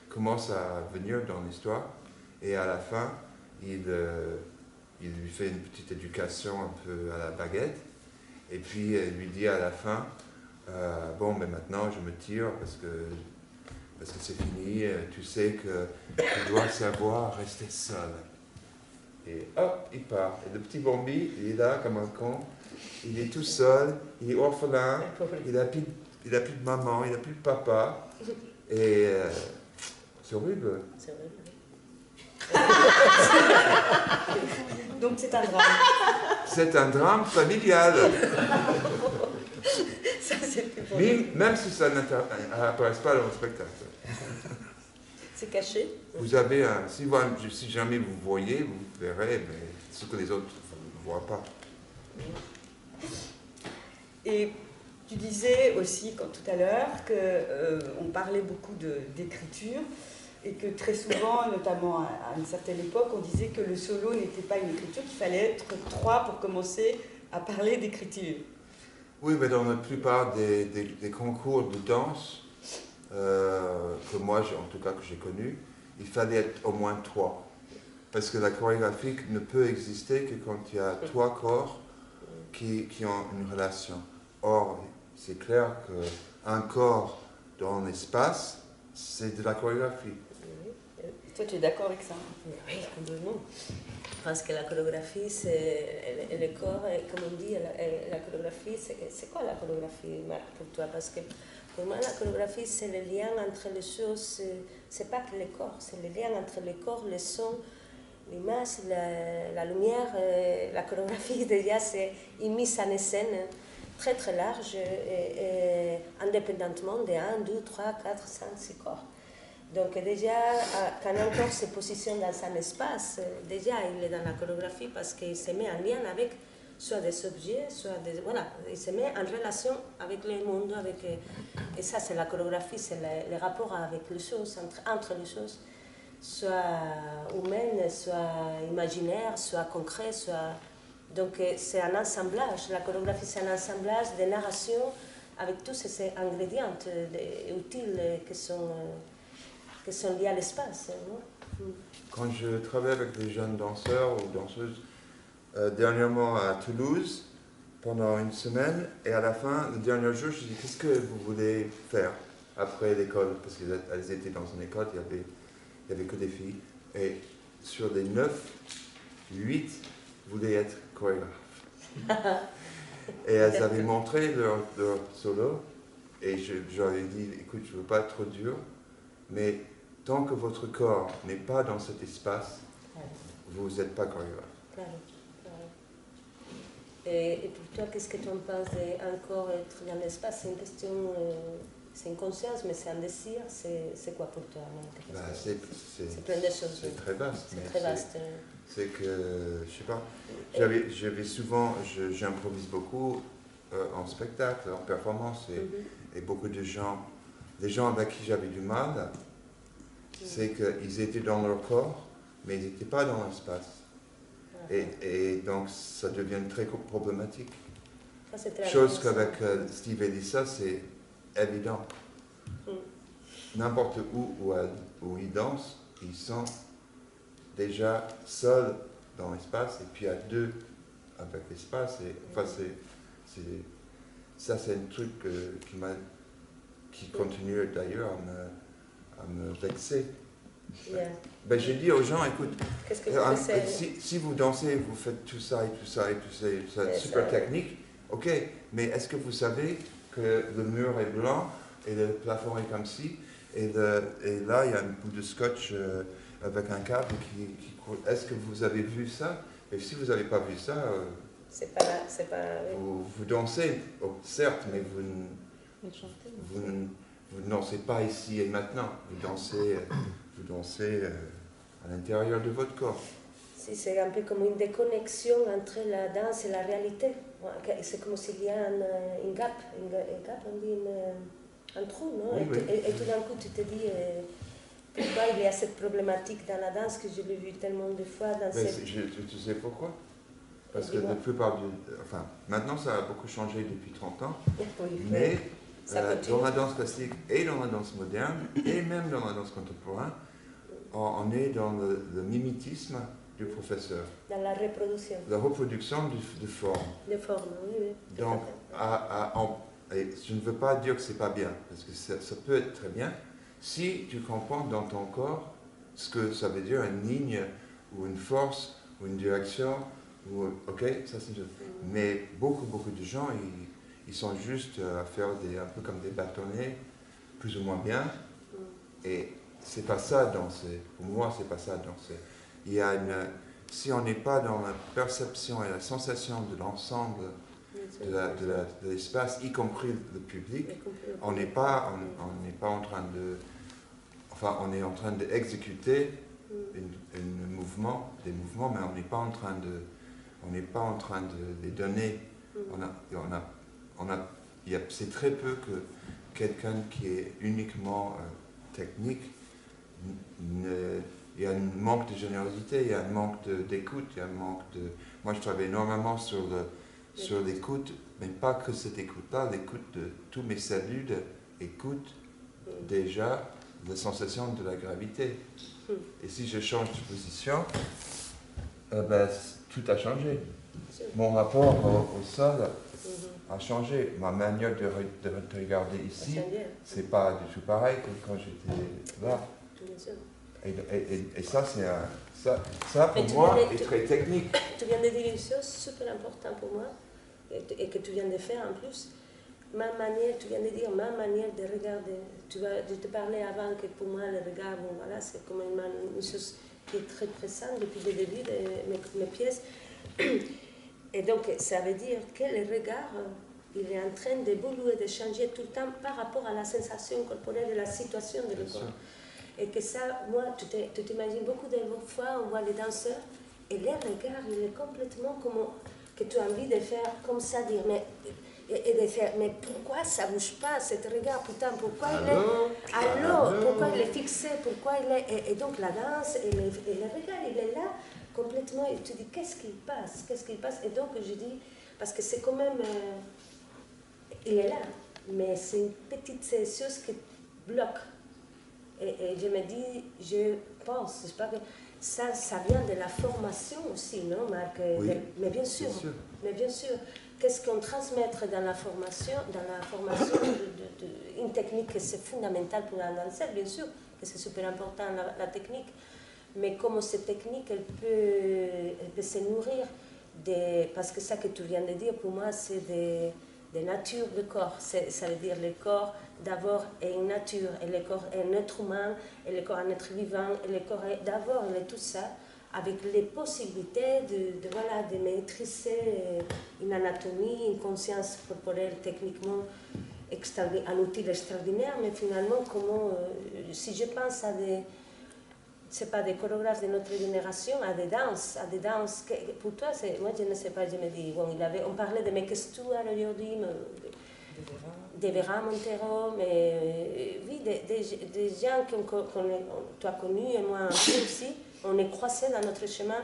commence à venir dans l'histoire et à la fin, il lui fait une petite éducation un peu à la baguette et puis il lui dit à la fin, bon, mais maintenant je me tire parce que c'est fini, tu sais que tu dois savoir rester seul. Et hop, il part. Et le petit Bambi, il est là comme un con, il est tout seul, il est orphelin, il n'a plus de maman, il n'a plus de papa. Et c'est horrible. C'est horrible. Donc c'est un drame. C'est un drame familial. Ça, c'est plus pour Même si ça n'apparaît pas dans le spectacle. C'est caché. Vous avez si jamais vous voyez, vous verrez, mais ce que les autres ne voient pas. Et tu disais aussi tout à l'heure qu'on parlait beaucoup d'écriture et que très souvent, notamment à une certaine époque, on disait que le solo n'était pas une écriture, qu'il fallait être 3 pour commencer à parler d'écriture. Oui, mais dans la plupart des concours de danse, que moi, en tout cas, que j'ai connu, il fallait être au moins 3. Parce que la chorégraphie ne peut exister que quand il y a 3 corps qui ont une relation. Or, c'est clair qu'un corps dans l'espace, c'est de la chorégraphie. Toi, tu es d'accord avec ça? Oui, complètement. Parce que la chorégraphie, c'est le corps, et comme on dit, la chorégraphie, c'est quoi la chorégraphie, Marc, pour toi? Parce que pour moi, la chorégraphie, c'est le lien entre les choses, c'est pas que le corps, c'est le lien entre le corps, le son, l'image, la lumière. La chorégraphie, déjà, c'est une mise en scène très très large, indépendamment de 1, 2, 3, 4, 5, 6 corps. Donc déjà, quand un corps se positionne dans un espace, déjà il est dans la chorégraphie parce qu'il se met en lien avec soit des objets, soit des... Voilà, il se met en relation avec le monde, et ça c'est la chorégraphie, c'est le rapport avec les choses, entre les choses, soit humaines, soit imaginaires, soit concrets, soit... Donc c'est un assemblage, la chorégraphie c'est un assemblage de narration avec tous ces ingrédients utiles qui sont liés à l'espace. Quand je travaille avec des jeunes danseurs ou danseuses, dernièrement à Toulouse, pendant une semaine, et à la fin, le dernier jour, je dis, qu'est-ce que vous voulez faire après l'école? Parce qu'elles étaient dans une école, il y avait que des filles. Et sur les 9, 8 voulaient être chorégraphes. Et elles avaient montré leur solo, et j'avais dit, écoute, je ne veux pas être trop dur, mais tant que votre corps n'est pas dans cet espace, vous n'êtes pas chorégraphe. Claro, claro. Et pour toi, qu'est-ce que tu en penses d'encore être dans l'espace? C'est une question, c'est une conscience, mais c'est un désir. C'est quoi pour toi? Bah, c'est plein de choses. C'est très vaste. C'est très vaste. C'est que, je sais pas, j'avais souvent, j'improvise beaucoup en spectacle, en performance, et beaucoup de gens, les gens avec qui j'avais du mal, c'est qu'ils étaient dans leur corps, mais ils n'étaient pas dans l'espace. Et donc, ça devient très problématique. Chose qu'avec Steve et Lisa, c'est évident. N'importe où ils dansent, ils sont déjà seuls dans l'espace, et puis à deux avec l'espace. Enfin, ça, c'est un truc qui continue d'ailleurs à me vexer. Ben, j'ai dit aux gens, écoute, si vous dansez, vous faites tout ça et tout ça et tout ça, et tout ça, super technique, ok, mais est-ce que vous savez que le mur est blanc et le plafond est comme ci, et là il y a un bout de scotch avec un câble qui court. Est-ce que vous avez vu ça? Et si vous n'avez pas vu ça, vous dansez, certes, mais vous ne dansez pas ici et maintenant, vous dansez à l'intérieur de votre corps. Si, c'est un peu comme une déconnexion entre la danse et la réalité. C'est comme s'il y a un gap, on dit un trou, non? Oui, oui. Et tout d'un coup, tu te dis pourquoi il y a cette problématique dans la danse que je l'ai vu tellement de fois. Tu sais pourquoi? Parce que la plupart enfin, maintenant ça a beaucoup changé depuis 30 ans, oui, mais Ça continue. dans la danse classique et dans la danse moderne, et même dans la danse contemporaine, on est dans le mimétisme du professeur. Dans la reproduction. La reproduction de forme. De forme, oui, oui. tout Donc, à fait. et je ne veux pas dire que c'est pas bien, parce que ça peut être très bien, si tu comprends dans ton corps ce que ça veut dire une ligne, ou une force, ou une direction, ou, ok, ça c'est juste. Mais beaucoup de gens, ils sont juste à faire un peu comme des bâtonnets, plus ou moins bien, et c'est pas ça danser. Pour moi, c'est pas ça danser. Il y a si on n'est pas dans la perception et la sensation de l'ensemble de l'espace, y compris le public, on n'est pas en train de... Enfin, on est en train d'exécuter des mouvements, mais on n'est pas en train de les donner. C'est très peu que quelqu'un qui est uniquement technique, il y a un manque de générosité, il y a un manque d'écoute, il y a un manque de... Moi, je travaille énormément sur l'écoute, mais pas que cette écoute-là, l'écoute de tous mes cellules écoutent déjà la sensation de la gravité. Et si je change de position, tout a changé. Mon rapport au sol a changé. Ma manière de regarder ici, c'est pas du tout pareil que quand j'étais là. Et ça, ça pour moi, est très technique. Tu viens de dire une chose super importante pour moi, et que tu viens de faire en plus. Tu viens de dire ma manière de regarder. Je te parlais avant que pour moi, le regard, bon, voilà, c'est comme une chose qui est très présente depuis le début de mes pièces. Et donc, ça veut dire que le regard, il est en train d'évoluer, de changer tout le temps par rapport à la sensation corporelle de la situation de le corps. Et que ça, moi, tu t'imagines beaucoup de fois, on voit les danseurs, et leur regard, il est complètement comme que tu as envie de faire comme ça, dire, et de faire, mais pourquoi ça ne bouge pas, cet regard, putain, pourquoi pourquoi il est fixé, pourquoi il est... Et donc la danse, et le regard, il est là, complètement, et tu dis, qu'est-ce qui passe, et donc je dis, parce que c'est quand même, il est là, mais c'est une petite chose qui bloque. Et je me dis, je pense, je sais pas que ça vient de la formation aussi, non, Marc? Oui, mais bien sûr. Qu'est-ce qu'on transmet dans la formation une technique que c'est fondamental pour un danseur, bien sûr, que c'est super important la technique, mais comment cette technique, elle peut se nourrir parce que ça que tu viens de dire, pour moi, c'est de nature de corps, ça veut dire le corps d'abord est une nature, et le corps est un être humain, et le corps est un être vivant, et le corps est d'abord, il est tout ça, avec les possibilités de maîtriser une anatomie, une conscience corporelle techniquement un outil extraordinaire, mais finalement, si je pense à des chorégraphes de notre génération, à des danses pour toi, moi je ne sais pas, je me dis, bon, on parlait de Mick Stewart aujourd'hui, de Vera Montero, mais oui, des gens que tu as connus et moi un peu aussi, on est croisés dans notre chemin,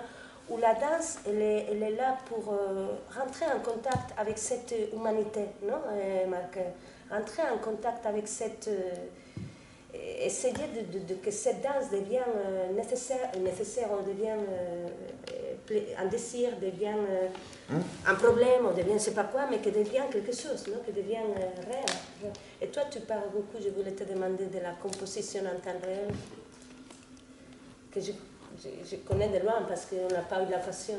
où la danse, elle est là pour rentrer en contact avec cette humanité, non, Marc? Rentrer en contact avec cette... essayer que cette danse devienne nécessaire, ou devienne un désir, devienne un problème, ou devienne je ne sais pas quoi, mais que devienne quelque chose, non? Que devienne réel. Et toi, tu parles beaucoup, je voulais te demander de la composition en temps réel, que je connais de loin parce qu'on n'a pas eu l'occasion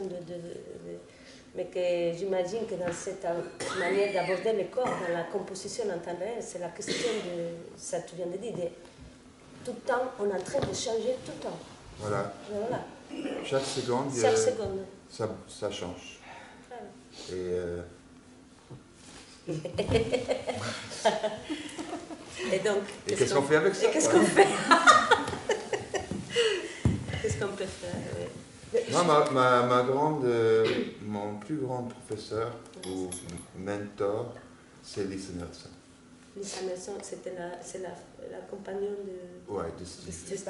mais que j'imagine que dans cette manière d'aborder le corps, dans la composition en temps réel, c'est la question de, ça tu viens de dire, tout le temps, on est en train de changer tout le temps. Voilà. Chaque seconde, ça change. Et donc, qu'est-ce qu'on fait avec ça? Qu'est-ce qu'on fait? Qu'est-ce qu'on peut faire? Moi, mon plus grand professeur ou mentor, c'est Lisa Nelson. Lisa Nelson, c'est la compagnonne de Steve.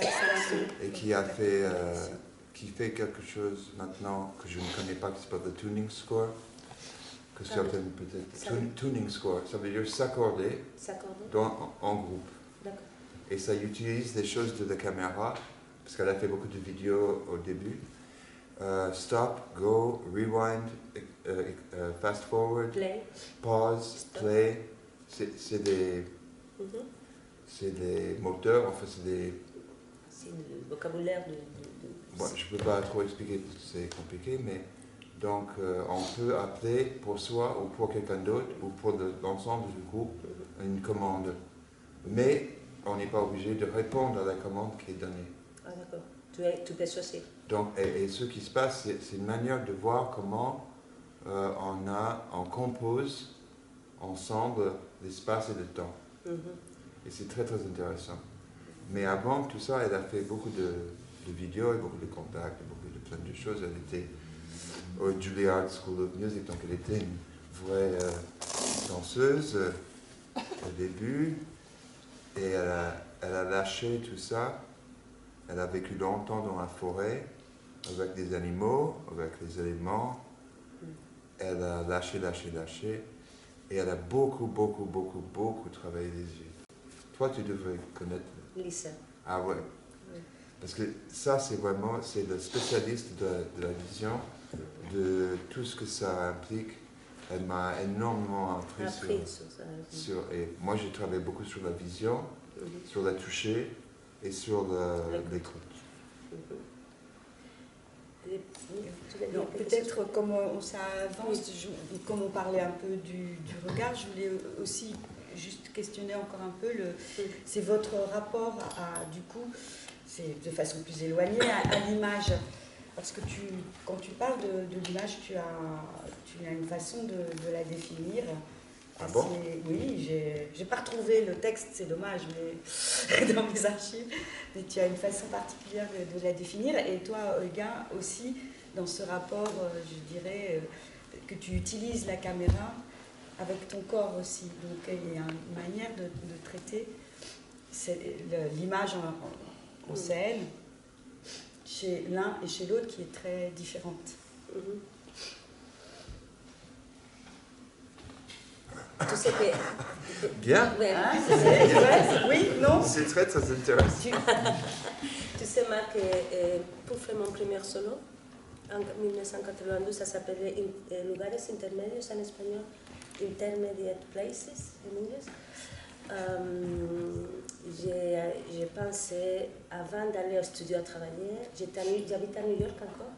Et qui fait quelque chose maintenant que je ne connais pas, qui s'appelle le Tuning Score. que certaines peut-être tuning score. Ça veut dire s'accorder en groupe. D'accord. Et ça utilise des choses de la caméra, parce qu'elle a fait beaucoup de vidéos au début. Stop, go, rewind, fast forward, Play. pause, Stop. play. C'est des moteurs, enfin c'est des... C'est le vocabulaire de... Bon, je ne peux pas trop expliquer parce que c'est compliqué, mais donc on peut appeler pour soi ou pour quelqu'un d'autre ou pour l'ensemble du groupe une commande. Mais on n'est pas obligé de répondre à la commande qui est donnée. Ah d'accord, tu peux choisir. Donc, et ce qui se passe, c'est une manière de voir comment on compose ensemble l'espace et le temps. Et c'est très très intéressant. Mais avant tout ça, elle a fait beaucoup de vidéos et beaucoup de contacts, et beaucoup de plein de choses. Elle était au Juilliard School of Music, donc elle était une vraie danseuse au début. Et elle a lâché tout ça. Elle a vécu longtemps dans la forêt, avec des animaux, avec les éléments. Elle a lâché. Et elle a beaucoup travaillé les yeux. Toi, tu devrais connaître. Lisa. Ah ouais. Oui. Parce que ça, c'est le spécialiste de la vision, de tout ce que ça implique. Elle m'a énormément appris sur et moi, j'ai travaillé beaucoup sur la vision, sur la toucher et sur l'écoute. Donc, peut-être comme ça avance, comme on parlait un peu du regard, je voulais aussi juste questionner encore un peu, c'est votre rapport du coup, c'est de façon plus éloignée, à l'image. Parce que quand tu parles de l'image, tu as une façon de la définir. Ah bon? Oui, j'ai pas retrouvé le texte, c'est dommage, mais dans mes archives. Mais tu as une façon particulière de la définir. Et toi, Olga, aussi, dans ce rapport, je dirais, que tu utilises la caméra avec ton corps aussi. Donc il y a une manière de traiter l'image en scène chez l'un et chez l'autre qui est très différente. Tu sais que... Bien. Ouais. Oui, non? C'est très très intéressant. Tu sais, Marc, pour faire mon premier solo, en 1992, ça s'appelait Lugares Intermedios en espagnol, Intermediate Places en anglais. J'ai pensé, avant d'aller au studio à travailler, j'habite à New York encore,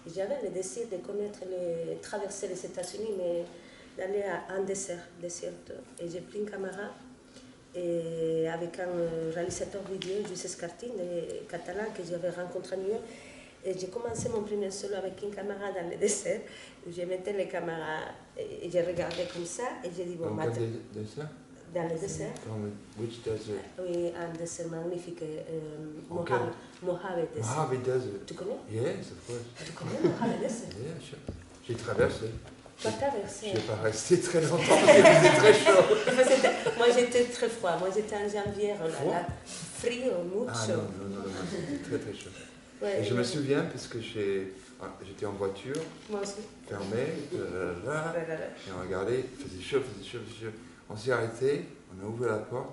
et j'avais le désir de traverser les États-Unis, mais d'aller à un désert. Et j'ai pris une caméra et avec un réalisateur vidéo, José Escartín, catalan, que j'avais rencontré à New York. Et j'ai commencé mon premier solo avec une caméra dans le désert, où je mettais les caméras et je regardais comme ça, et j'ai dit, bon, Dans quel désert? Dans le désert. Which desert? Oui, un désert magnifique, Okay. Mojave Desert. Mojave Desert. Tu connais? Yes, of course. Tu connais Mojave Desert? Yeah, sure. J'ai traversé. Tu as traversé? Je n'ai pas resté très longtemps parce qu'il faisait très chaud. Moi j'étais très froid, moi j'étais en janvier, frio, mucho. Ah non, c'était très très chaud. Ouais, et je me souviens parce que j'étais en voiture, moi aussi. fermée, et on regardait, il faisait chaud. On s'est arrêté, on a ouvert la porte.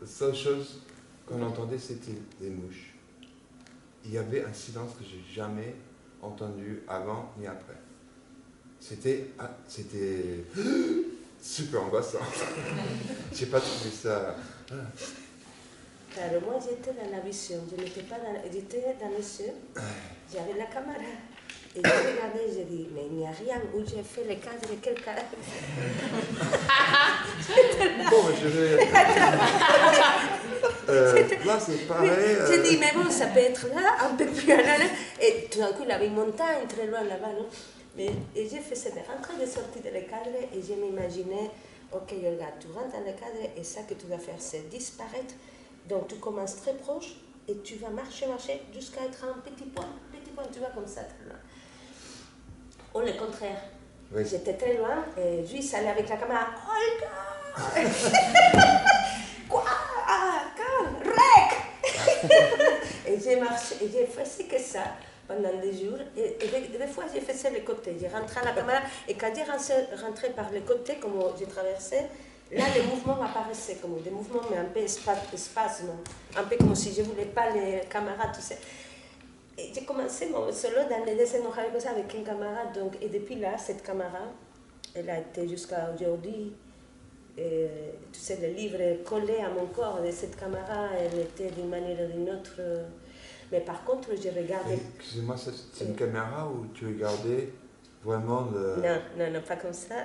La seule chose qu'on entendait, c'était des mouches. Il y avait un silence que j'ai jamais entendu avant ni après. C'était super angoissant. J'ai pas trouvé ça. Car moi j'étais dans la vision, je n'étais pas j'étais dans le ciel, j'avais la caméra. Et je regardais, je dis, mais il n'y a rien où j'ai fait le cadre, quel cadre? Bon, je vais. Là, c'est pareil. J'ai dit, mais bon, ça peut être là, un peu plus là. Et tout d'un coup, il y avait une montagne très loin là-bas, non? Et j'ai fait cette rentrée de sortie de le cadre et je m'imaginais, ok, regarde, tu rentres dans le cadre et ça que tu vas faire, c'est disparaître. Donc tu commences très proche et tu vas marcher jusqu'à être un petit point, tu vas comme ça très loin. Ou le contraire. Oui. J'étais très loin et juste allait avec la caméra, Olga! Quoi? Ah, calme, rec. Et j'ai marché, et j'ai fait que ça pendant des jours. Et des fois, j'ai fait le côté. J'ai rentré à la caméra, et quand j'ai rentré par le côté, comme j'ai traversé, là, les mouvements apparaissaient, comme des mouvements, mais un peu espasmes, un peu comme si je ne voulais pas les caméras, tout ça. Et j'ai commencé mon solo dans les dessins comme ça avec un camarade. Donc, et depuis là, cette caméra, elle a été jusqu'à aujourd'hui. Tu sais, le livre collé à mon corps de cette caméra, elle était d'une manière ou d'une autre. Mais par contre, je regardais. Excusez-moi, c'est une caméra où tu regardais vraiment le. Non, non, non, pas comme ça.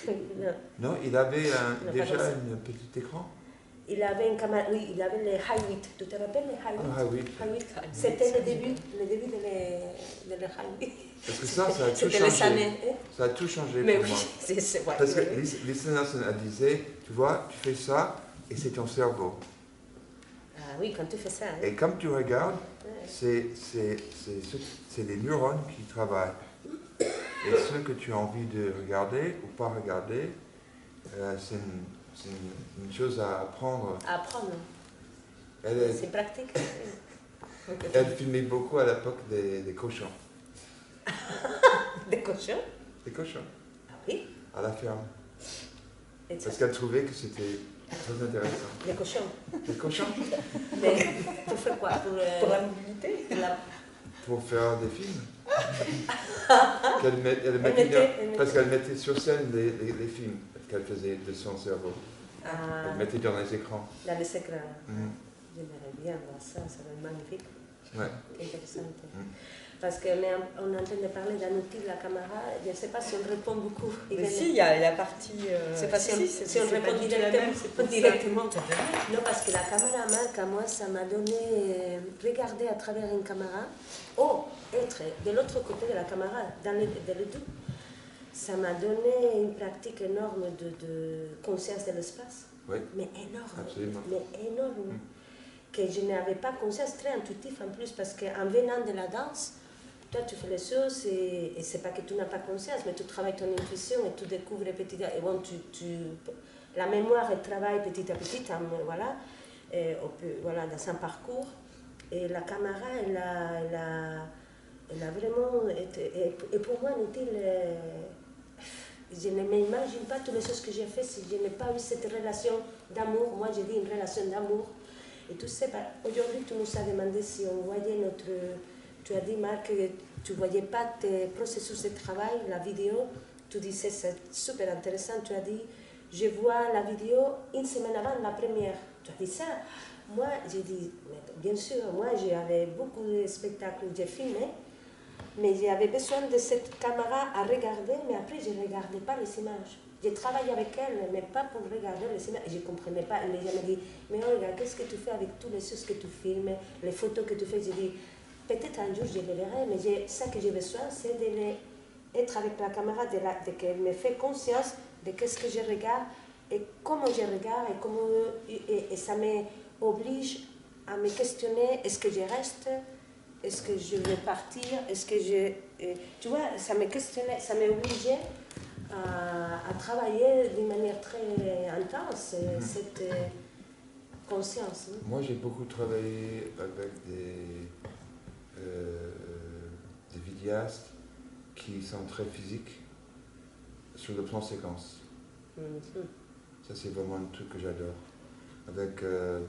Non. Non, il avait Non, déjà pas comme ça. un petit écran. Il avait une caméra, oui, il avait les Hi8. Tu te rappelles les Hi8? Ah oui. C'était le début de les Hi8. Parce que ça a tout C'était les changé. années. Hein? Ça a tout changé Mais pour oui, moi. c'est vrai. Parce que Lisa Nelson a disait, tu vois, tu fais ça et c'est ton cerveau. Ah oui, quand tu fais ça. Hein? Et comme tu regardes, Ouais. c'est les neurones qui travaillent. Et ce que tu as envie de regarder ou pas regarder, c'est une chose à apprendre. À apprendre. Elle, C'est pratique. elle filmait beaucoup à l'époque des cochons. Des cochons? Des cochons, Ah oui. à la ferme. Et ça, Parce qu'elle trouvait que c'était très intéressant. des cochons. Des cochons Mais pour faire quoi? Pour la mobilité. pour faire des films. Elle Mettait mettait- parce qu'elle mettait sur scène les films qu'elle faisait de son cerveau. Ah, Elle mettait dans les écrans. dans les écrans. Mhm. J'aimerais bien voir ça, ça va être magnifique. Ouais. Intéressant. Mm. Parce qu'on est en train de parler d'un outil de la caméra, je ne sais pas si on répond beaucoup. Mais si, il y a la partie. C'est pas si on, si on c'est pas répond du tout la même, c'est pour ça. directement. Non, parce que la caméra marque, à moi, ça m'a donné regarder à travers une caméra, être de l'autre côté de la caméra, dans le deux. Ça m'a donné une pratique énorme de conscience de l'espace. Oui, Mais énorme. absolument. Mais énorme. Mm. Que je n'avais pas conscience, très intuitif en plus, parce qu'en venant de la danse, toi tu fais les choses et c'est pas que tu n'as pas conscience, mais tu travailles ton intuition et tu découvres petit à petit. Et bon, la mémoire elle travaille petit à petit, voilà, voilà, dans un parcours. Et la caméra, elle a vraiment été, et pour moi, un outil. Je ne m'imagine pas toutes les choses que j'ai faites si je n'ai pas eu cette relation d'amour. Moi, j'ai dit une relation d'amour. Et tu sais, aujourd'hui, tu nous as demandé si on voyait notre... Tu as dit, Marc, que tu ne voyais pas tes processus de travail, la vidéo. Tu disais, c'est super intéressant. Tu as dit, je vois la vidéo une semaine avant la première. Tu as dit ça. Moi, j'ai dit, bien sûr, moi, j'avais beaucoup de spectacles que j'ai filmés. Mais j'avais besoin de cette caméra à regarder, mais après, je ne regardais pas les images. J'ai travaillé avec elle, mais pas pour regarder les images. Je ne comprenais pas. Elle m'a dit, mais Olga, qu'est-ce que tu fais avec toutes les choses que tu filmes, les photos que tu fais? J'ai dit, peut-être un jour je les verrai, mais ça que j'ai besoin, c'est d'être avec la caméra, de qu'elle me fait conscience de qu'est-ce que je regarde et comment je regarde et ça m'oblige à me questionner, est-ce que je reste? Est-ce que je vais partir? Est-ce que tu vois, ça me questionnait, ça m'obligeait à travailler d'une manière très intense, cette conscience. Hein. Moi, j'ai beaucoup travaillé avec des vidéastes qui sont très physiques sur le plan séquence. Ça, c'est vraiment un truc que j'adore.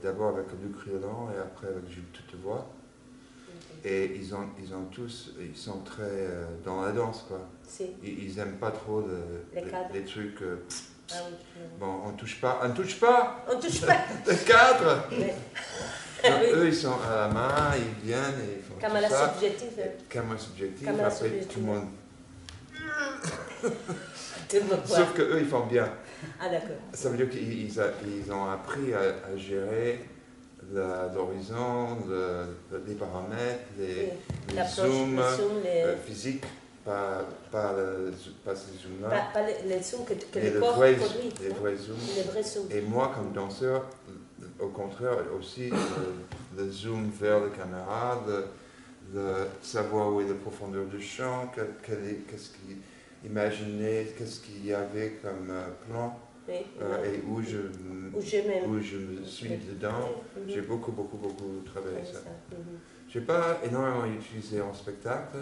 D'abord avec Luc Riolan et après avec Jules Toutevoix. Et ils sont très dans la danse, quoi. Si. Ils n'aiment pas trop les trucs. Ah oui. Bon, on touche pas. On touche pas On touche pas. le cadre. Mais, Non, oui. eux, ils sont à la main, ils viennent et ils font Caméra tout ça. subjective. Caméra subjective. Caméra Après, subjective. tout le monde. Tu me vois. Sauf que eux, ils font bien. Ah d'accord. Ça veut dire qu'ils ont appris à gérer l'horizon, les paramètres, les zooms physiques, pas ces zooms-là, Pas les zooms que mais le corps produit. les vrais zooms. Les vrais zooms. Et moi, comme danseur, au contraire, aussi, le zoom vers la caméra, de savoir où est la profondeur du champ, qu'est-ce qu'il imaginait, qu'est-ce qu'il y avait comme plan. Oui, et où Où je me suis dedans. J'ai beaucoup travaillé ça. Mhm. Je n'ai pas énormément utilisé en spectacle,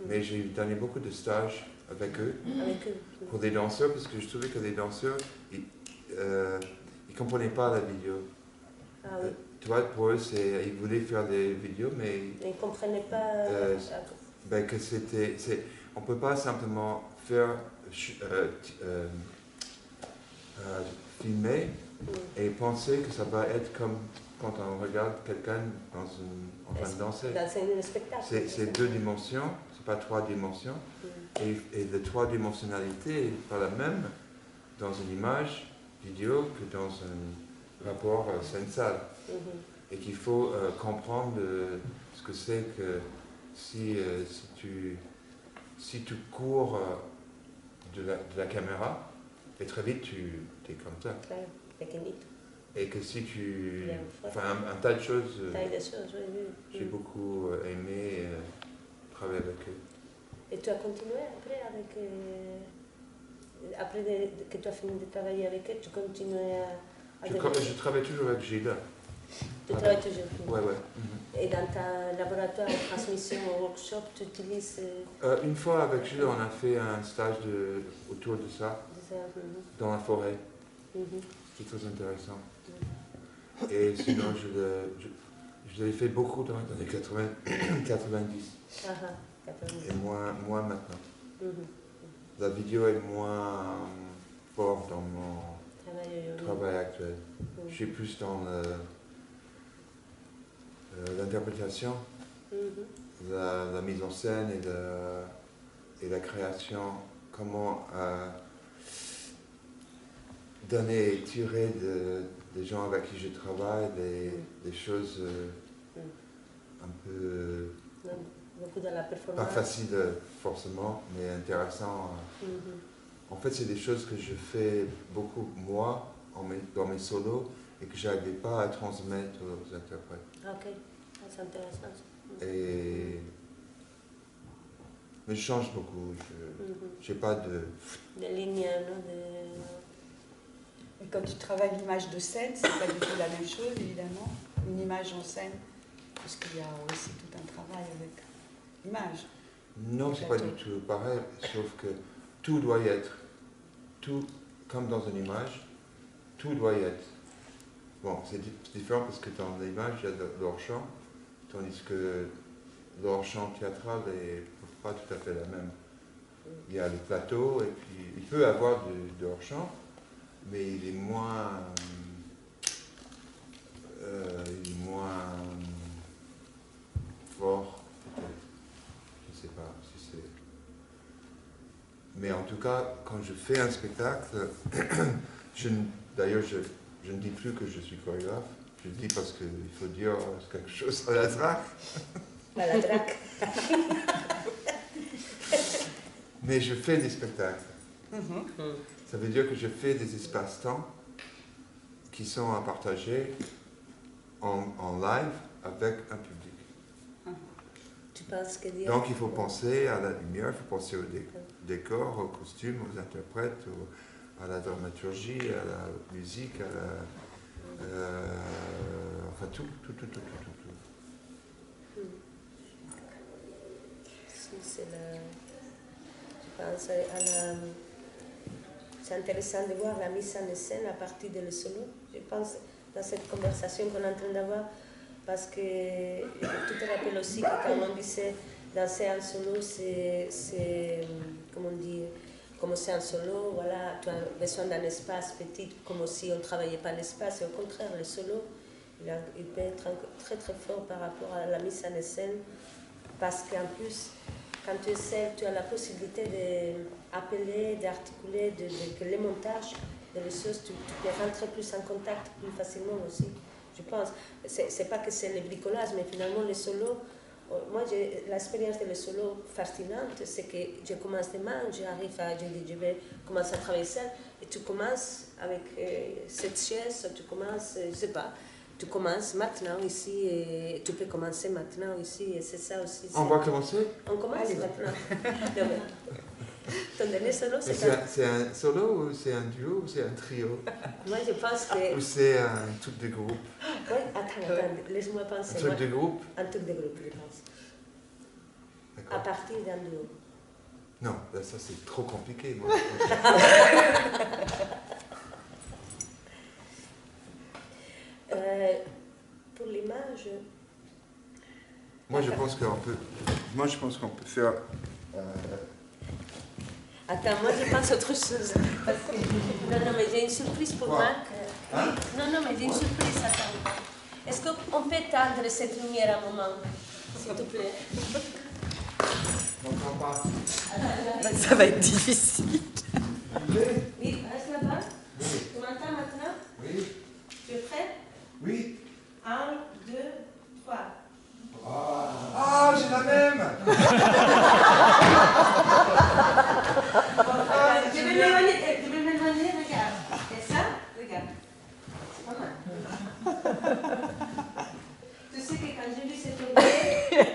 mais j'ai donné beaucoup de stages avec eux, Avec eux. pour des danseurs, parce que je trouvais que les danseurs, ils ne comprenaient pas la vidéo. Ah oui. Tu vois, pour eux, ils voulaient faire des vidéos, mais Ils ne comprenaient pas. que on ne peut pas simplement faire filmer et penser que ça va être comme quand on regarde quelqu'un en train de danser. Dans un spectacle. C'est 2 dimensions, c'est pas 3 dimensions. Et la 3-dimensionnalité n'est pas la même dans une image vidéo que dans un rapport scène-salle. Et qu'il faut comprendre ce que c'est que si tu cours de la caméra, et très vite tu es comme ça. Et que si tu... Enfin, un tas de choses. J'ai beaucoup aimé travailler avec eux. Et tu as continué après avec... après que tu as fini de travailler avec eux, tu continuais à Je travaille toujours avec Gilles. Tu travailles toujours. Ouais. Et dans ta laboratoire de transmission au workshop, tu utilises... Une fois avec Gilles, on a fait un stage autour de ça, dans la forêt. C'est très intéressant. Et sinon, je l'ai fait beaucoup dans les années 90. Et moins maintenant. La vidéo est moins forte dans mon travail actuel. Je suis plus dans l'interprétation, la mise en scène et la création. Comment donner et tirer des gens avec qui je travaille des choses un peu... Beaucoup dans la performance. Pas facile forcément, mais intéressant. En fait, c'est des choses que je fais beaucoup moi, dans mes solos, et que je n'arrivais pas à transmettre aux interprètes. Ok, c'est intéressant. Mais je change beaucoup. Je n'ai pas de... Des lignes, non Et quand tu travailles l'image de scène, c'est pas du tout la même chose, évidemment. Une image en scène, parce qu'il y a aussi tout un travail avec l'image. Non, c'est pas du tout pareil, sauf que tout doit y être. Tout, comme dans une image, tout doit y être. Bon, c'est différent parce que dans l'image, il y a de l'hors-champ, tandis que l'hors-champ théâtral n'est pas tout à fait la même. Il y a le plateau, et puis il peut y avoir de hors-champ, mais il est moins fort, peut-être. Je ne sais pas si c'est... Mais en tout cas, quand je fais un spectacle, d'ailleurs, je ne dis plus que je suis chorégraphe, je le dis parce qu'il faut dire quelque chose à la traque. À la traque. Mais je fais des spectacles. Ça veut dire que je fais des espaces-temps qui sont à partager en live avec un public. Tu penses que dire... Donc il faut penser à la lumière, il faut penser au décor, aux costumes, aux interprètes, à la dramaturgie, à la musique, enfin tout. Si, je pense à la... C'est intéressant de voir la mise en scène à partir de le solo. Je pense dans cette conversation qu'on est en train d'avoir, parce que tu te rappelles aussi que quand on disait danser en solo, c'est comment dire, commencer en solo, voilà, tu as besoin d'un espace petit, comme si on ne travaillait pas l'espace, et au contraire, le solo, il peut être très très fort par rapport à la mise en scène, parce qu'en plus, quand tu es seul, tu as la possibilité d'appeler, d'articuler, que les montages, de les choses, tu peux rentrer plus en contact plus facilement aussi, je pense. C'est pas que c'est le bricolage, mais finalement les solos, moi j'ai l'expérience de le solo fascinante, c'est que je commence demain, je dis je vais commencer à travailler seul, et tu commences avec cette chaise, tu commences, je sais pas, tu commences maintenant ici, et tu peux commencer maintenant ici, et c'est ça aussi. On va commencer? On commence maintenant. Ton dernier solo, Mais c'est un solo ou c'est un duo ou c'est un trio? Moi, je pense que... Ou c'est un truc de groupe? Oui, attends, laisse-moi penser. Un truc de groupe? Un truc de groupe, je pense. À D'accord. partir d'un duo. Non, ben ça c'est trop compliqué. Moi. Pour l'image... Moi je pense qu'on peut faire. Attends, moi je pense à autre chose. Parce que... Non, non, mais j'ai une surprise pour Quoi? Marc. Hein? Non, non, mais j'ai une surprise, attends. Est-ce qu'on peut éteindre cette lumière un moment, s'il te plaît? On prend pas. Ça va être difficile. Oui, reste là-bas. Oui. Tu m'entends maintenant? Oui. Tu es prêt? Oui. 1, 2, 3. Ah, j'ai la même. Je vais m'éloigner, regarde. Et ça, regarde. C'est pas mal. Tu sais que quand j'ai vu cet objet,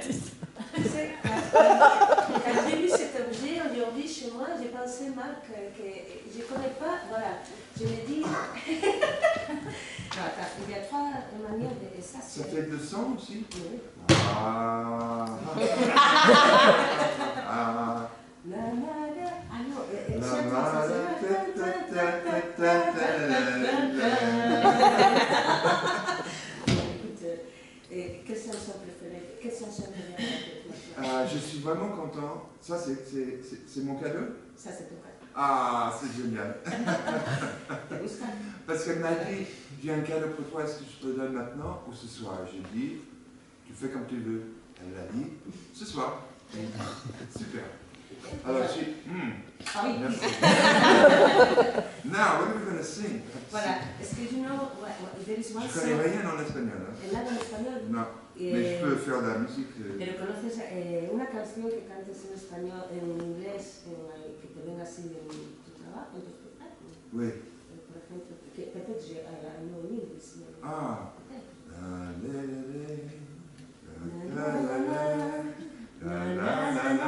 quand j'ai vu cet objet aujourd'hui chez moi, j'ai pensé, Marc, que je ne connais pas, voilà. Je me dis... Non, attends, il y a 3 manières de... Ça, Ça fait 200 aussi? Oui. Ah. Ah. La, la, la. Ah non, La, chante, la, ça, Écoute, quelles chansons préférées? Quelles chansons préférées? Je suis vraiment content. Ça, c'est mon cadeau? Ça, c'est ton cas. Ah, c'est génial. Te gusta? Parce qu'elle m'a dit, j'ai un cadeau pour toi, est-ce que je te le donne maintenant ou ce soir? J'ai dit, tu fais comme tu veux. Elle a dit, ce soir. Super. Alors, Ah oui. merci. Now, what are we going to sing? Voilà. Est-ce que tu know, there is one Je connais song... rien en espagnol. Hein? ¿El nada en español? Non, mais je peux faire de la musique. Pero conoces una canción que cantes en español, en inglés, que te venga así de tu trabajo, en tu espectáculo. Oui. Por ejemplo, que peut-être j'ai un mot en inglés. Ah. Peut-être. La la la la la la la la la